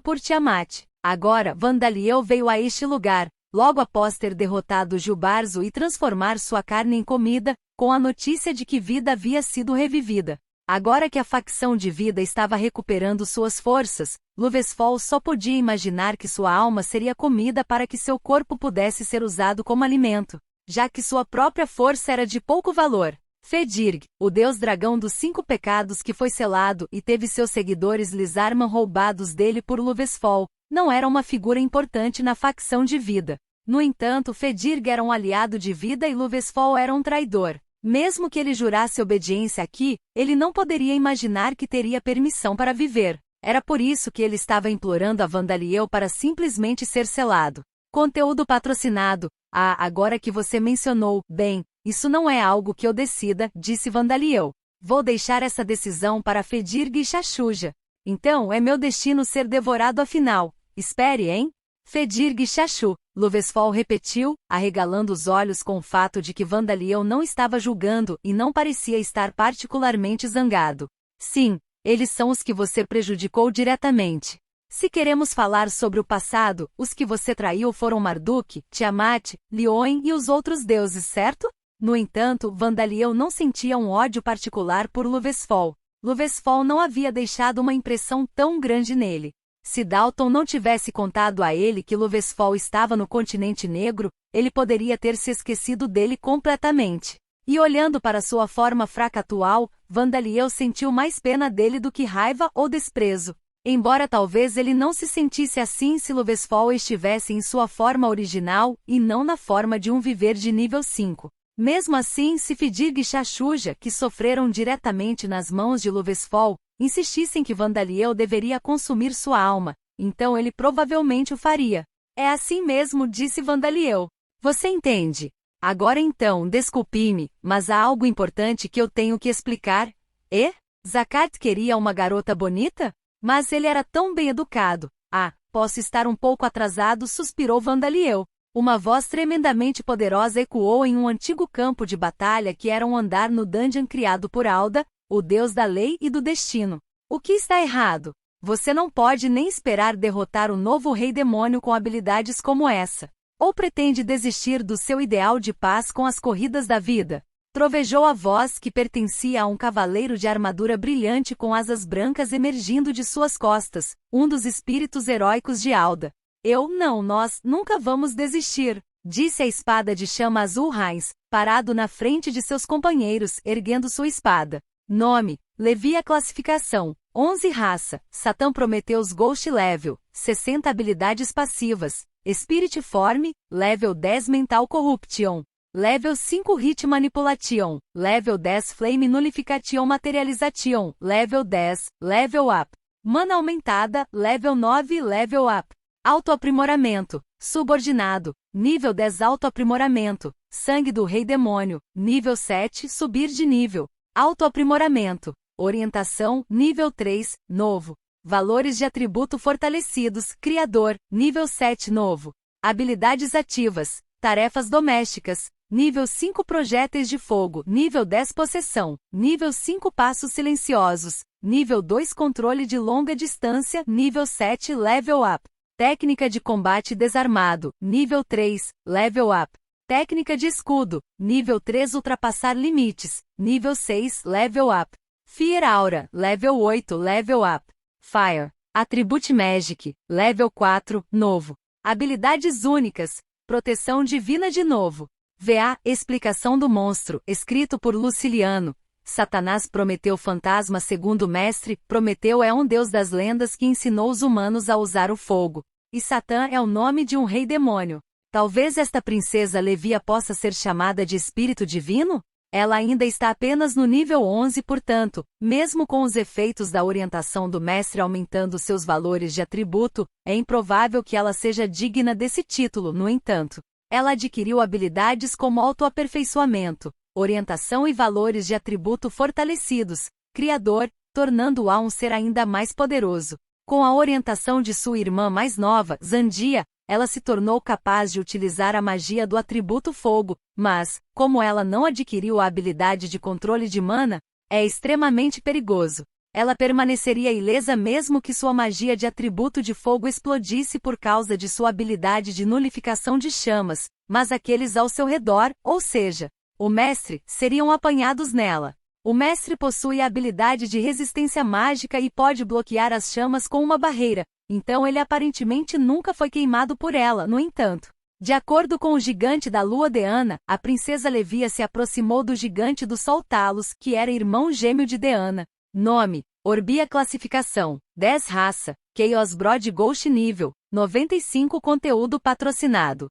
por Tiamat. Agora, Vandaliel veio a este lugar, logo após ter derrotado Jubarzo e transformar sua carne em comida, com a notícia de que Vida havia sido revivida. Agora que a facção de Vida estava recuperando suas forças, Luvesfol só podia imaginar que sua alma seria comida para que seu corpo pudesse ser usado como alimento, já que sua própria força era de pouco valor. Fedirg, o deus dragão dos 5 pecados que foi selado e teve seus seguidores Lizarman roubados dele por Luvesfol, não era uma figura importante na facção de Vida. No entanto, Fedirg era um aliado de Vida e Luvesfol era um traidor. Mesmo que ele jurasse obediência aqui, ele não poderia imaginar que teria permissão para viver. Era por isso que ele estava implorando a Vandaliel para simplesmente ser selado. Conteúdo patrocinado. Agora que você mencionou, bem, isso não é algo que eu decida, disse Vandaliel. Vou deixar essa decisão para Fedirg e Shashuja. Então é meu destino ser devorado afinal. Espere, hein? Fedirg e Shashu, Luvesfol repetiu, arregalando os olhos com o fato de que Vandaliel não estava julgando e não parecia estar particularmente zangado. Sim, eles são os que você prejudicou diretamente. Se queremos falar sobre o passado, os que você traiu foram Marduk, Tiamat, Lioin e os outros deuses, certo? No entanto, Vandaliel não sentia um ódio particular por Luvesfol. Luvesfol não havia deixado uma impressão tão grande nele. Se Dalton não tivesse contado a ele que Luvesfol estava no continente negro, ele poderia ter se esquecido dele completamente. E olhando para sua forma fraca atual, Vandaliel sentiu mais pena dele do que raiva ou desprezo. Embora talvez ele não se sentisse assim se Luvesfol estivesse em sua forma original e não na forma de um viver de nível 5. Mesmo assim, se Fedirg e Shashuja, que sofreram diretamente nas mãos de Luvesfol, insistissem que Vandaliel deveria consumir sua alma, então ele provavelmente o faria. É assim mesmo, disse Vandaliel. Você entende? Agora então, desculpe-me, mas há algo importante que eu tenho que explicar. Zakat queria uma garota bonita? Mas ele era tão bem educado. Posso estar um pouco atrasado, suspirou Vandaliel. Uma voz tremendamente poderosa ecoou em um antigo campo de batalha que era um andar no dungeon criado por Alda, o deus da lei e do destino. O que está errado? Você não pode nem esperar derrotar o novo rei demônio com habilidades como essa. Ou pretende desistir do seu ideal de paz com as corridas da vida? Trovejou a voz que pertencia a um cavaleiro de armadura brilhante com asas brancas emergindo de suas costas, um dos espíritos heróicos de Alda. Nós nunca vamos desistir, disse a espada de chama azul Heinz, parado na frente de seus companheiros, erguendo sua espada. Nome, Levi. Classificação, 11 raça, Satã Prometheus Ghost Level, 60 habilidades passivas, Spirit Form, Level 10 Mental Corruption, Level 5 Hit Manipulation, Level 10 Flame Nullification Materialization, Level 10, Level Up. Mana aumentada, Level 9 Level Up. Autoaprimoramento, subordinado, nível 10 autoaprimoramento, sangue do rei demônio, nível 7 subir de nível, autoaprimoramento, orientação, nível 3, novo, valores de atributo fortalecidos, criador, nível 7 novo, habilidades ativas, tarefas domésticas, nível 5 projéteis de fogo, nível 10 possessão, nível 5 passos silenciosos, nível 2 controle de longa distância, nível 7 level up. Técnica de combate desarmado, nível 3, level up. Técnica de escudo, nível 3 ultrapassar limites, nível 6, level up. Fear Aura, level 8, level up. Fire. Attribute Magic, level 4, novo. Habilidades únicas. Proteção divina de novo. VA, explicação do monstro, escrito por Luciliano. Satanás Prometeu fantasma. Segundo o mestre, Prometeu é um deus das lendas que ensinou os humanos a usar o fogo. E Satã é o nome de um rei demônio. Talvez esta princesa Levia possa ser chamada de espírito divino? Ela ainda está apenas no nível 11, portanto, mesmo com os efeitos da orientação do mestre aumentando seus valores de atributo, é improvável que ela seja digna desse título. No entanto, ela adquiriu habilidades como autoaperfeiçoamento, orientação e valores de atributo fortalecidos, criador, tornando-a um ser ainda mais poderoso. Com a orientação de sua irmã mais nova, Zandia, ela se tornou capaz de utilizar a magia do atributo fogo, mas, como ela não adquiriu a habilidade de controle de mana, é extremamente perigoso. Ela permaneceria ilesa mesmo que sua magia de atributo de fogo explodisse por causa de sua habilidade de nulificação de chamas, mas aqueles ao seu redor, ou seja, o mestre, seriam apanhados nela. O mestre possui a habilidade de resistência mágica e pode bloquear as chamas com uma barreira, então ele aparentemente nunca foi queimado por ela. No entanto, de acordo com o gigante da lua Deanna, a princesa Levia se aproximou do gigante do sol Talos, que era irmão gêmeo de Deanna. Nome: Orbia. Classificação: 10 raça, Chaos Brood Ghost nível 95. Conteúdo patrocinado.